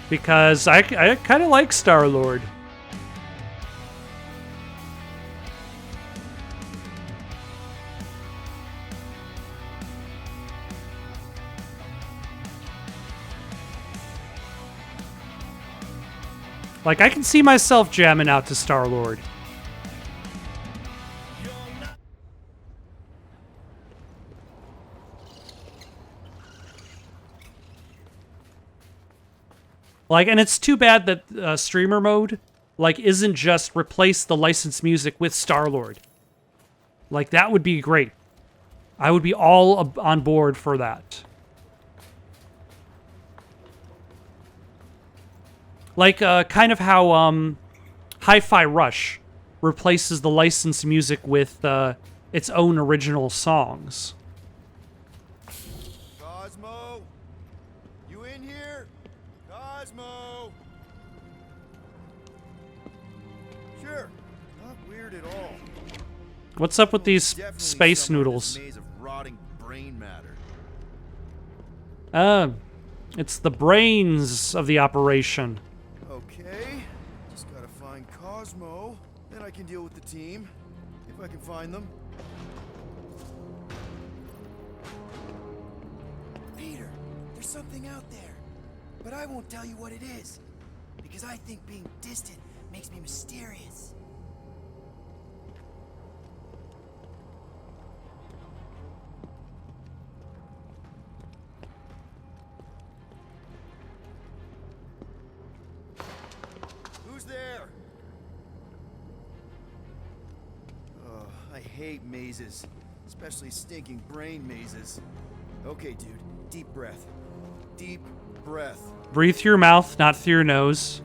because I kind of like Star-Lord. Like, I can see myself jamming out to Star-Lord. Like, and it's too bad that streamer mode, like, isn't just replace the licensed music with Star-Lord. Like, that would be great. I would be all on board for that. Like, kind of how Hi-Fi Rush replaces the licensed music with its own original songs. Cosmo? You in here? Cosmo? Sure. Not weird at all. What's up with these Definitely space somewhere in noodles? this maze of rotting brain matter. It's the brains of the operation. Okay. Just gotta find Cosmo. Then I can deal with the team. If I can find them. Peter, there's something out there. But I won't tell you what it is. Because I think being distant makes me mysterious. Who's there? Oh, I hate mazes. Especially stinking brain mazes. Okay, dude. Deep breath. Deep breath. Breathe through your mouth, not through your nose.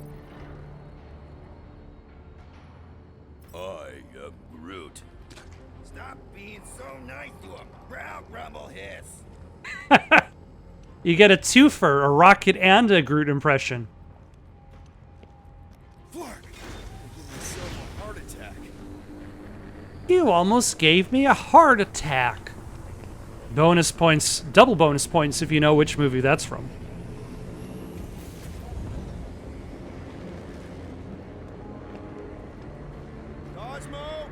I am Groot. Stop being so nice to a brown rumble hiss. You get a twofer, a Rocket and a Groot impression. Flark! I gave myself a heart attack. You almost gave me a heart attack. Bonus points, double bonus points if you know which movie that's from. Cosmo!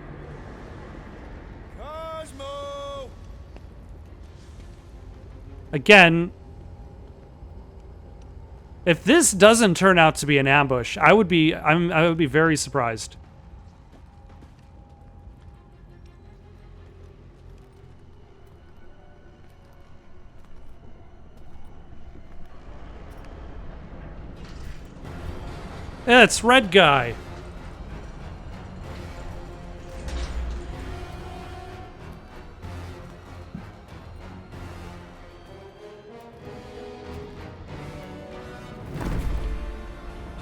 Cosmo! Again, if this doesn't turn out to be an ambush, I would be very surprised. Yeah, it's Red Guy.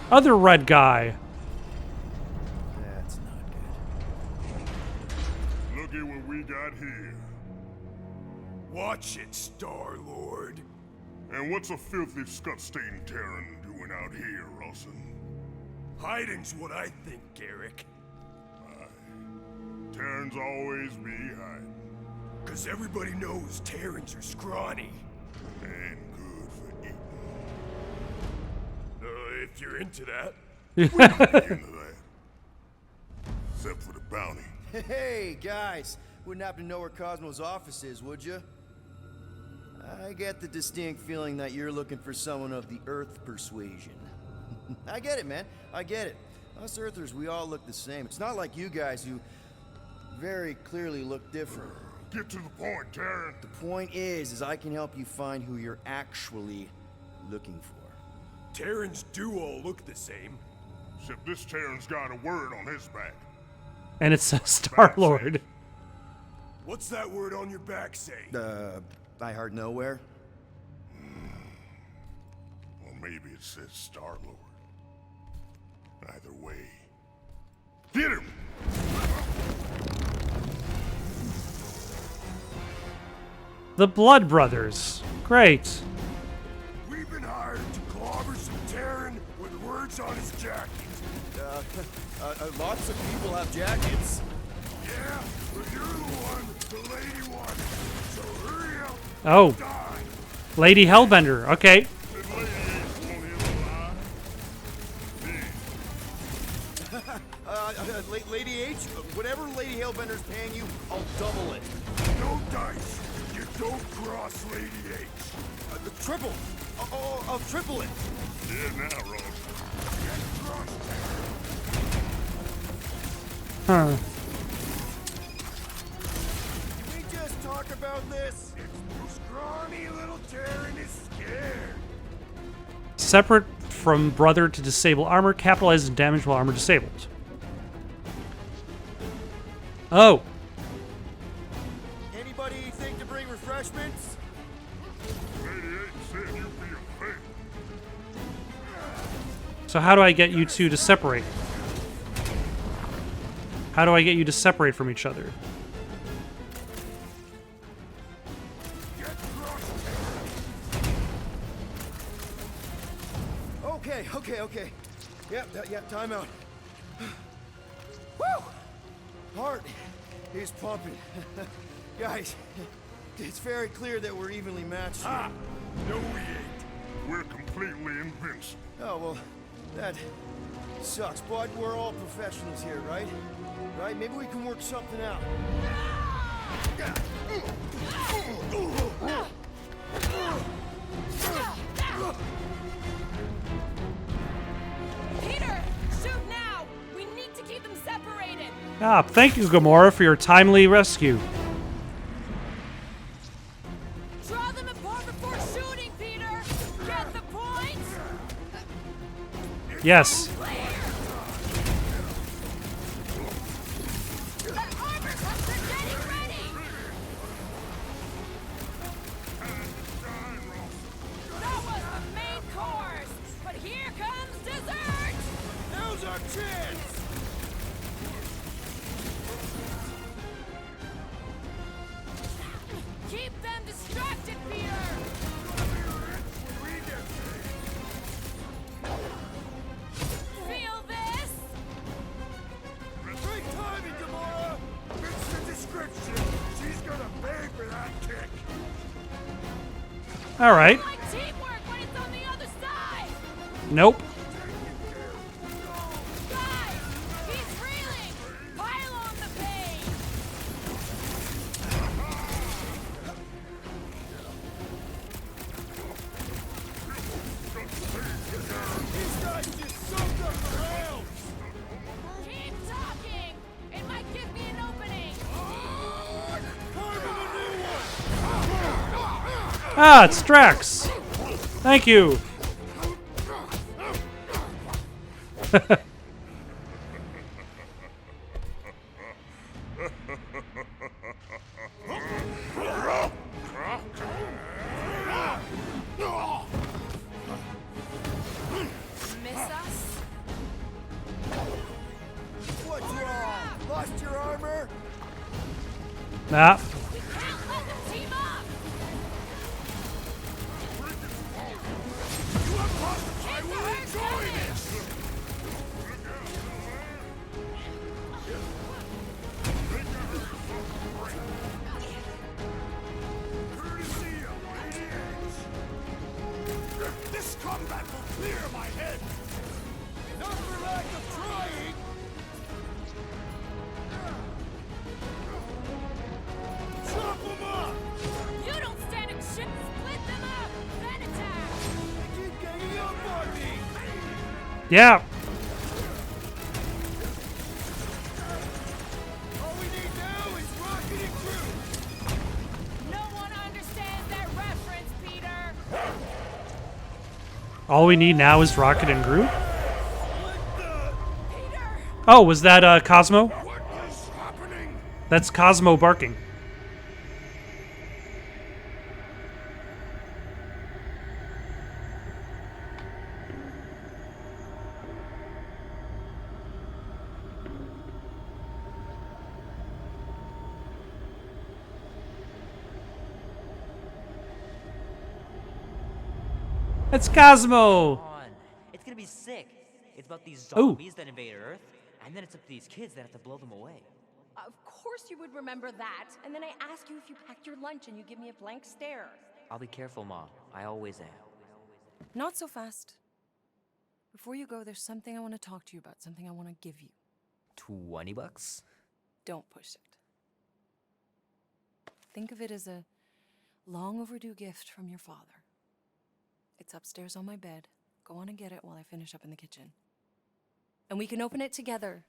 Other Red Guy. That's not good. Look at what we got here. Watch it, Star-Lord. And what's a filthy scut-stained Terran doing out here, Rawson? Hiding's what I think, Garrick. Terrans always be hiding. 'Cause everybody knows Terrans are scrawny. And good for eating. If you're into that. We'd be into that. Except for the bounty. Hey, guys. Wouldn't happen to know where Cosmo's office is, would you? I get the distinct feeling that you're looking for someone of the Earth persuasion. I get it, man. I get it. Us Earthers, we all look the same. It's not like you guys who very clearly look different. Get to the point, Terran. The point is I can help you find who you're actually looking for. Terrans do all look the same. Except this Terran's got a word on his back. And it says Star-Lord. What's that word on your back say? I heart nowhere? Or maybe it says Star-Lord. Either way. Get him! The Blood Brothers. Great. We've been hired to clobber some Terran with words on his jacket. Lots of people have jackets. Yeah, but you're the one the lady wants. So hurry up. Oh. Die. Lady Hellbender. Okay. Lady H, whatever Lady Hellbender's paying you, I'll double it. No dice. You don't cross Lady H. Triple. I'll triple it. Yeah, now, Ross. Huh. Can we just talk about this? Scrawny little Terran is scared. Separate from brother to disable armor, capitalizes damage while armor disabled. Oh. Anybody think to bring refreshments? 88 said you'd be a fake. So how do I get you two to separate? How do I get you to separate from each other? Okay. Yep, time out. Woo! Heart is pumping. Guys, it's very clear that we're evenly matched. Ah! No, we ain't. We're completely invincible. Oh, well, that sucks, but we're all professionals here, right? Right? Maybe we can work something out. Peter, shoot now! We need to keep them separated! Ah, thank you, Gamora, for your timely rescue. Draw them apart before shooting, Peter! Get the point? Yes. That was the main course! But here comes dessert! Now's our chance! Keep them distracted, Peter! Feel this? Great timing, Gamora! Fits the description. She's gonna pay for that kick. All right. Like teamwork when it's on the other side! Nope. Guys, he's reeling! Pile on the pain! These guys just soaked up the rails! Keep talking! It might give me an opening! Ah, it's Drax. Thank you. Miss us? What's wrong? Lost your armor? Nah. We can't let them team up! I will enjoy this! This combat will clear my head. Not for lack of trying! Chop them up! You don't stand a chip! Split them up! Then attack! They keep ganging up on me! Yeah. All we need now is Rocket and Groot! No one understands that reference, Peter! All we need now is Rocket and Groot. Peter! Oh, was that Cosmo? What is happening? That's Cosmo barking. It's Cosmo. It's gonna be sick. It's about these Ooh. zombies that invade Earth, and then it's up to these kids that have to blow them away. Of course you would remember that. And then I ask you if you packed your lunch and you give me a blank stare. I'll be careful, Ma. I always am. Not so fast. Before you go, there's something I want to talk to you about, something I want to give you. $20? Don't push it. Think of it as a long overdue gift from your father. It's upstairs on my bed. Go on and get it while I finish up in the kitchen. And we can open it together.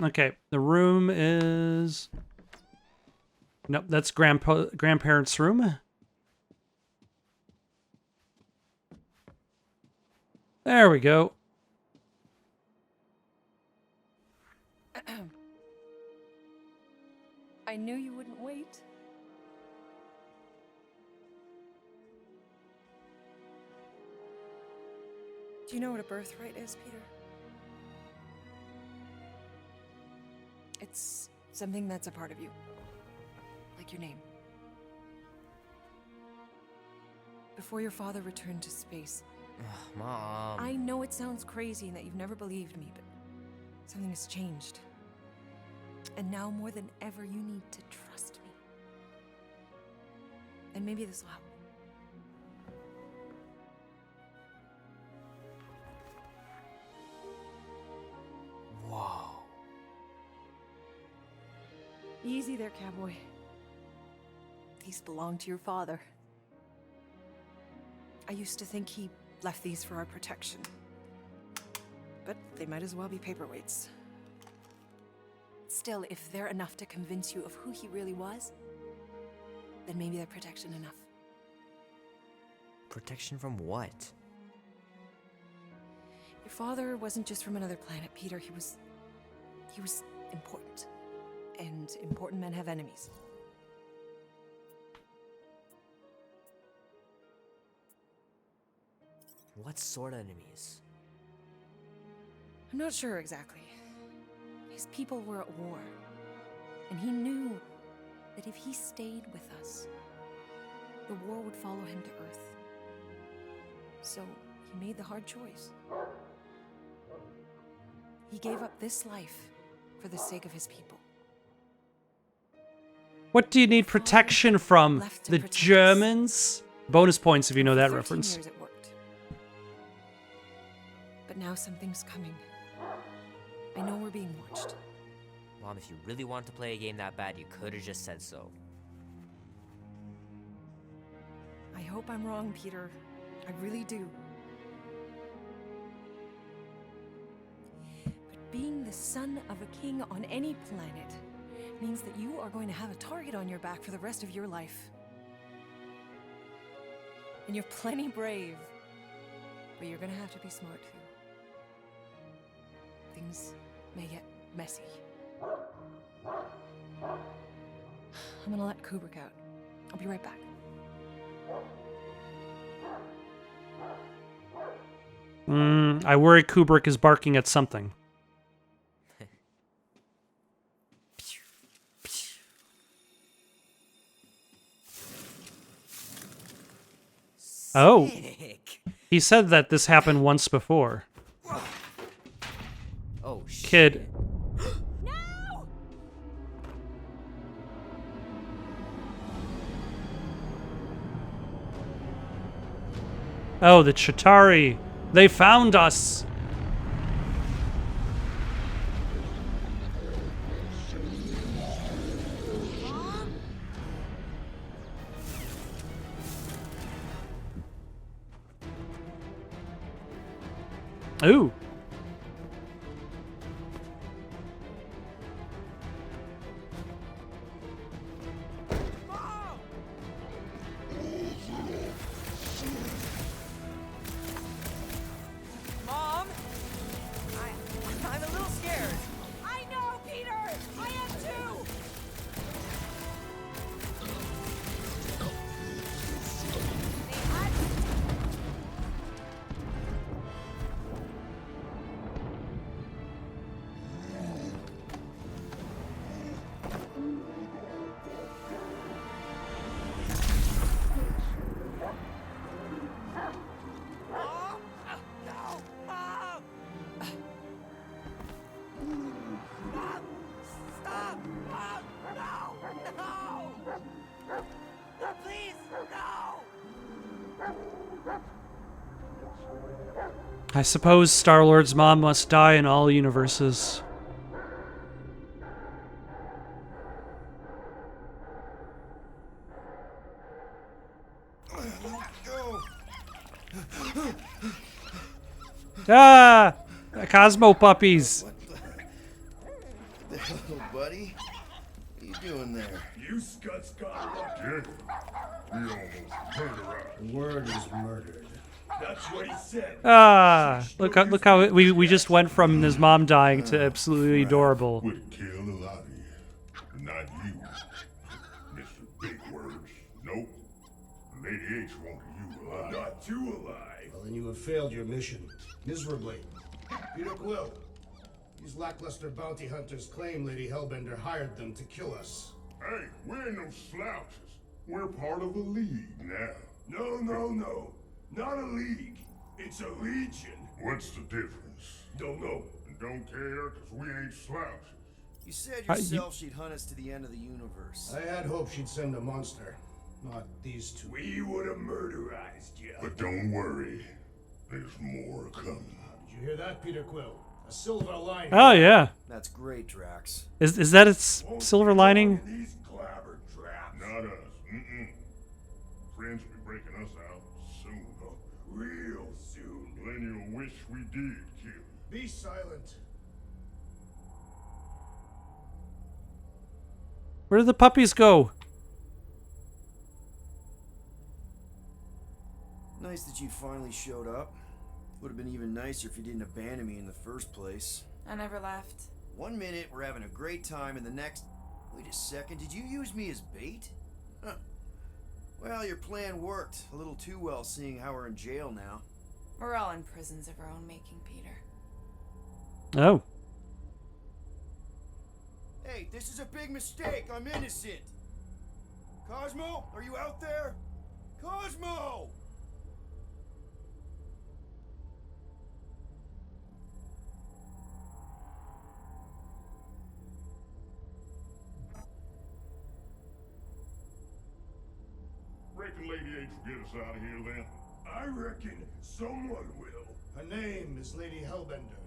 Okay, the room is... Nope, that's grandparents' room. There we go. I knew you wouldn't wait. Do you know what a birthright is, Peter? It's something that's a part of you. Like your name. Before your father returned to space. Mom. I know it sounds crazy and that you've never believed me, but something has changed. And now more than ever, you need to trust me. And maybe this will help. Whoa. Easy there, cowboy. These belong to your father. I used to think he left these for our protection. But they might as well be paperweights. Still, if they're enough to convince you of who he really was, then maybe they're protection enough. Protection from what? Your father wasn't just from another planet, Peter. He was important. And important men have enemies. What sort of enemies? I'm not sure exactly. His people were at war. And he knew that if he stayed with us, the war would follow him to Earth. So he made the hard choice. He gave up this life for the sake of his people. What do you need protection from? The Germans? Bonus points if you know that 13 reference. years it worked. But now something's coming. I know we're being watched. Mom, if you really wanted to play a game that bad, you could have just said so. I hope I'm wrong, Peter. I really do. But being the son of a king on any planet means that you are going to have a target on your back for the rest of your life. And you're plenty brave. But you're gonna have to be smart too. Things may get messy. I'm gonna let Kubrick out. I'll be right back. I worry Kubrick is barking at something. Oh. He said that this happened once before. Oh, shit. Kid. No! Oh, the Chitauri. They found us. Ooh. Mom? I'm a little scared. I know, Peter! I am too! I suppose Star-Lord's mom must die in all universes. Ah! Cosmo puppies! The hell, buddy? What are you doing there? You scuts got lucky. We almost murdered. The word is murdered. That's what he said. Ah! Look how we just went from his mom dying to absolutely adorable. Would kill a lot of you. Not you. Mr. Big Words. Nope. Lady H wanted you alive. Not too alive. Well, then you have failed your mission. Miserably. Peter Quill. These lackluster bounty hunters claim Lady Hellbender hired them to kill us. Hey, we ain't no slouches. We're part of a league now. No. Not a league. It's a legion. What's the difference? Don't know. Don't care, because we ain't slouches. You said yourself she'd hunt us to the end of the universe. I had hoped she'd send a monster. Not these two. We would have murderized you. But don't worry. There's more coming. Did you hear that, Peter Quill? A silver lining. Oh, yeah. That's great, Drax. Is that its silver lining? These clobber traps. Not us. Friends will be breaking us out soon. Real soon. Then you'll wish we did kill. Be silent. Where did the puppies go? Nice that you finally showed up. Would have been even nicer if you didn't abandon me in the first place. I never left. 1 minute we're having a great time, and the next... Wait a second, did you use me as bait? Huh. Well, your plan worked. A little too well, seeing how we're in jail now. We're all in prisons of our own making, Peter. Oh. Hey, this is a big mistake. I'm innocent. Cosmo, are you out there? Cosmo! Reckon Lady H will get us out of here then? I reckon someone will. Her name is Lady Hellbender.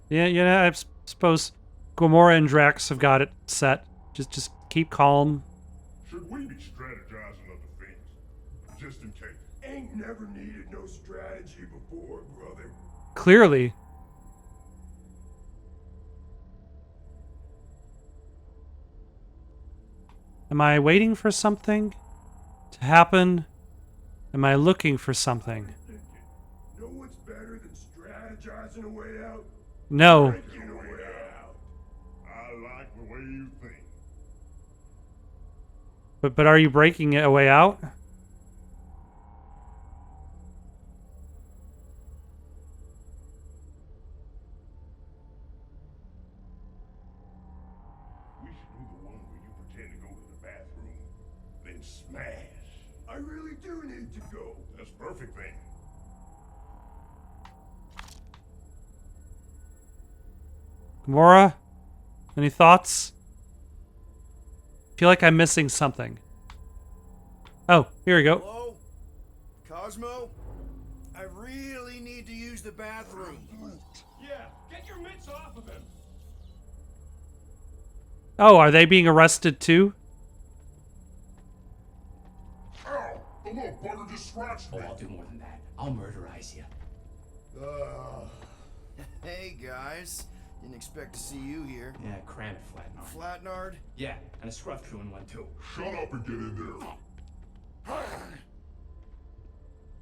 Yeah, I suppose Gamora and Drax have got it set. Just keep calm. Should we be strategizing on defense? Just in case. Ain't never needed no strategy before, brother. Clearly. Am I waiting for something to happen? Am I looking for something? Know what's better than strategizing a way out? No. Breaking a way out. I like the way you think. But are you breaking a way out? We should do the one where you pretend to go to the bathroom, then smash. I really do need to go. That's perfect then. Gamora? Any thoughts? Feel like I'm missing something. Oh, here we go. Hello? Cosmo? I really need to use the bathroom. Yeah, get your mitts off of him. Oh, are they being arrested too? Ow! The little bugger just scratched me. Oh, I'll do more than that. I'll murderize you. Hey, guys. Didn't expect to see you here. Yeah, cram it, Flatnard. Flatnard? Yeah, and a scruff crew in one too. Shut up and get in there.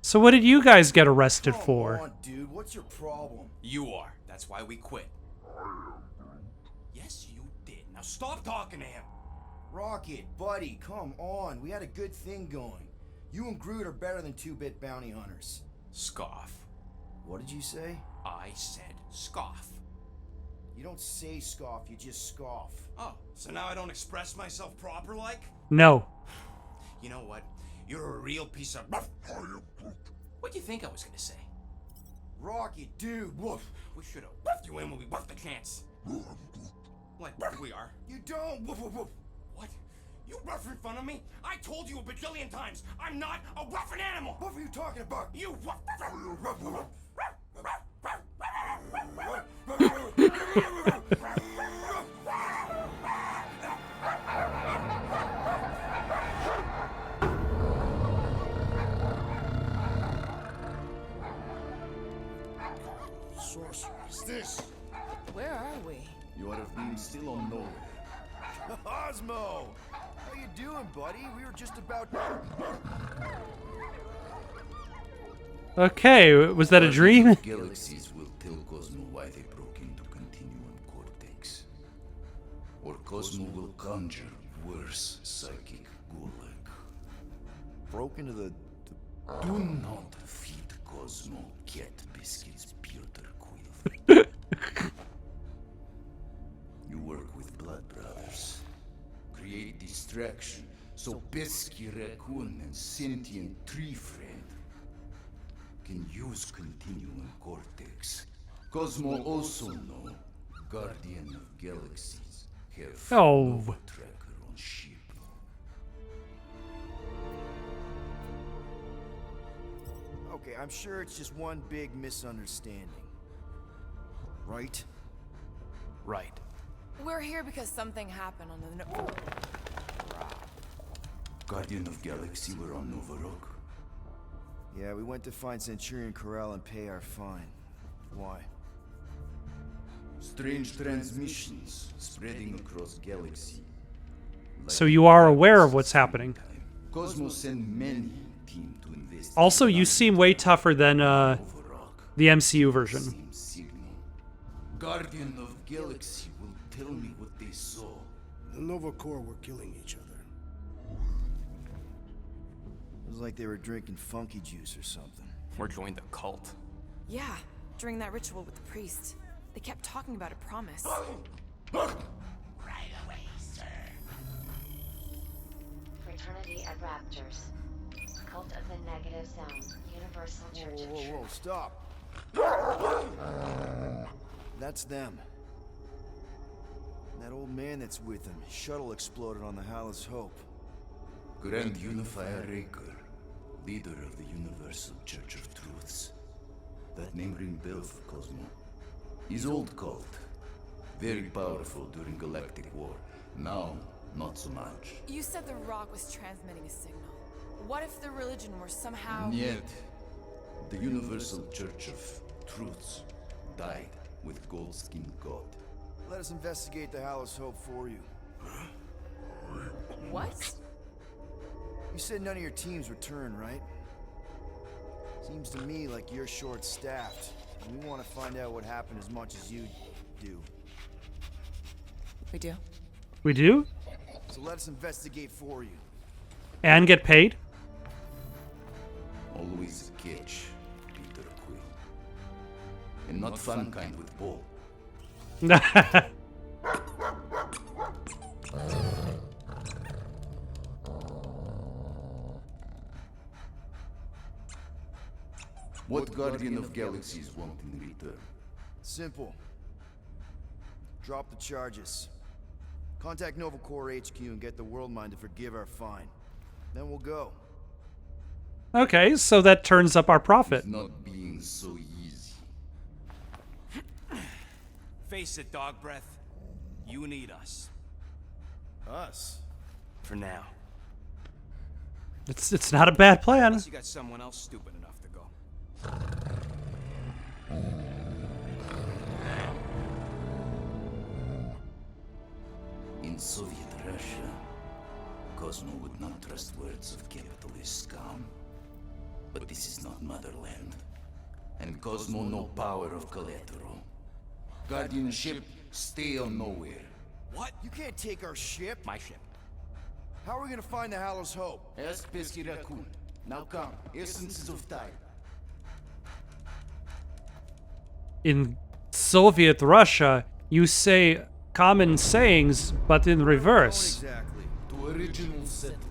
So what did you guys get arrested Come for? on, dude. What's your problem? You are. That's why we quit. Yes, you did. Now stop talking to him. Rocket, buddy, come on. We had a good thing going. You and Groot are better than 2-bit bounty hunters. Scoff. What did you say? I said scoff. You don't say scoff, you just scoff. Oh, so now I don't express myself proper like? No. You know what? You're a real piece of... What do you think I was gonna say? Rocket, dude, woof. We should have woofed you in when we woofed the chance. Like we are. You don't, woof, woof, woof. You rough in front of me? I told you a bajillion times, I'm not a roughin' animal! What were you talking about? You rough... Sorcerer, is this? Where are we? You are being still on nowhere. Osmo! How you doing, buddy? We were just about... Okay, was that a dream? Galaxies will tell Cosmo why they broke into Continuum Cortex. Or Cosmo will conjure worse psychic gulag. Broke into the... Do not feed Cosmo cat biscuits, Piotr Quill. You work with Blood Brothers. Create distraction so Pesky Raccoon and sentient tree friend can use Continuum Cortex. Cosmo also know Guardian of Galaxies have Nova Tracker on ship. Okay, I'm sure it's just one big misunderstanding. Right? Right. We're here because something happened on the... Guardian of Galaxy were on Nova Rock. Yeah, we went to find Centurion Corral and pay our fine. Why? Strange transmissions spreading across galaxy. So you are aware of what's happening. Cosmo sent many team to investigate. Also, you seem way tougher than the MCU version. Same signal. Guardian of Galaxy will tell me what they saw. The Nova Corps were killing each other. It was like they were drinking funky juice or something. Or joined the cult. Yeah, during that ritual with the priest. They kept talking about a promise. Right away, sir. Fraternity of Raptors. Cult of the Negative Zone. Universal Church of Whoa, stop. That's them. That old man that's with them. His shuttle exploded on the Hallis Hope. Grand Unifier Raker, leader of the Universal Church of Truths. That name ring bell for Cosmo. His old cult. Very powerful during Galactic War. Now, not so much. You said the rock was transmitting a signal. What if the religion were somehow... Yet, the Universal Church of Truths died with Goldskin God. Let us investigate the Hallis Hope for you. What? You said none of your teams returned, right? Seems to me like you're short-staffed. And we want to find out what happened as much as you do. We do? We do? So let us investigate for you. And get paid? Always a catch, Peter Quill. And not fun kind with Paul. What Guardian of Galaxies want in return? Simple. Drop the charges. Contact Nova Corps HQ and get the World Mind to forgive our fine. Then we'll go. Okay, so that turns up our profit. It's not being so easy. Face it, dog breath. You need us. Us? For now. It's not a bad plan. Unless you got someone else stupid enough to go. In Soviet Russia, Cosmo would not trust words of capitalist scum. But this is not motherland. And Cosmo no power of collateral. Guardianship, stay on nowhere. What? You can't take our ship? My ship. How are we gonna find the Hallis Hope? Ask Pesky Raccoon. Now come, essences of time. In Soviet Russia, you say common sayings, but in reverse. Exactly. To original settlement.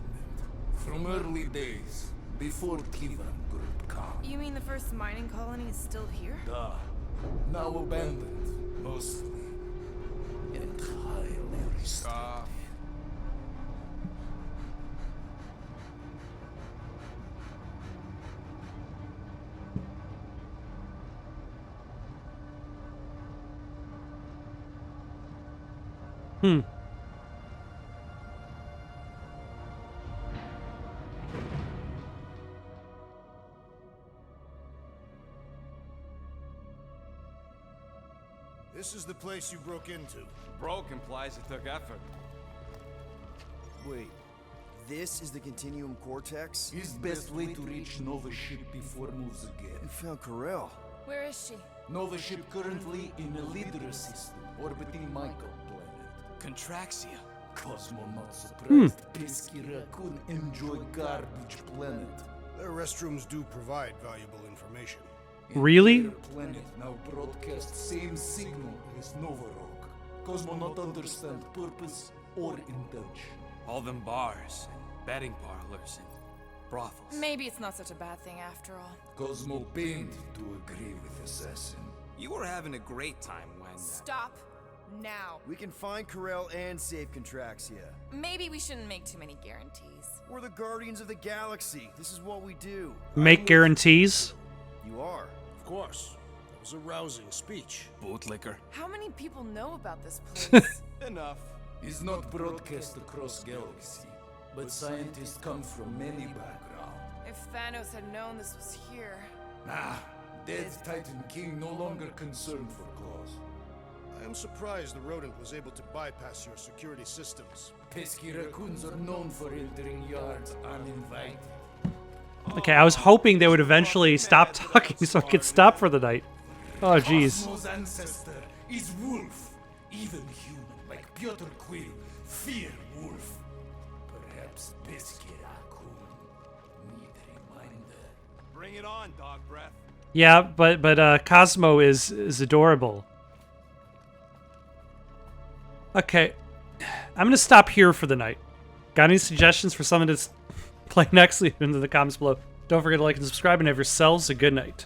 From early days, before Tivan Group come. You mean the first mining colony is still here? Duh. Now abandoned, mostly. And highly restored. This is the place you broke into. Broke implies it took effort. Wait, this is the Continuum Cortex? Is best way to reach Nova ship before moves again. You found Corel. Where is she? Nova ship currently in a leader system, orbiting Michael planet. Contraxia. Cosmo not surprised. Pesky raccoon enjoy garbage planet. Their restrooms do provide valuable information. Really? Their planet now broadcast same signal as Nova Rock. Cosmo not understand purpose or intention. All them bars, and betting parlors, and brothels. Maybe it's not such a bad thing after all. Cosmo pained to agree with Assassin. You were having a great time when... Stop. Now. We can find Corel and save Contraxia. Maybe we shouldn't make too many guarantees. We're the Guardians of the Galaxy. This is what we do. Make guarantees? You are. Of course. That was a rousing speech. Bootlicker. How many people know about this place? Enough. Is not broadcast across galaxy, but scientists come from many backgrounds. If Thanos had known this was here... Nah, dead Titan King no longer concerned for claws. I am surprised the rodent was able to bypass your security systems. Pesky raccoons are known for entering yards uninvited. Okay, I was hoping they would eventually stop talking so I could stop for the night. Oh, jeez. Cosmo's ancestor is wolf, even human, like Piotr Quill, fear wolf. Perhaps Pesky raccoon need reminder. Bring it on, dog breath. Yeah, but Cosmo is adorable. Okay, I'm gonna stop here for the night. Got any suggestions for something to play next? Leave them in the comments below. Don't forget to like and subscribe and have yourselves a good night.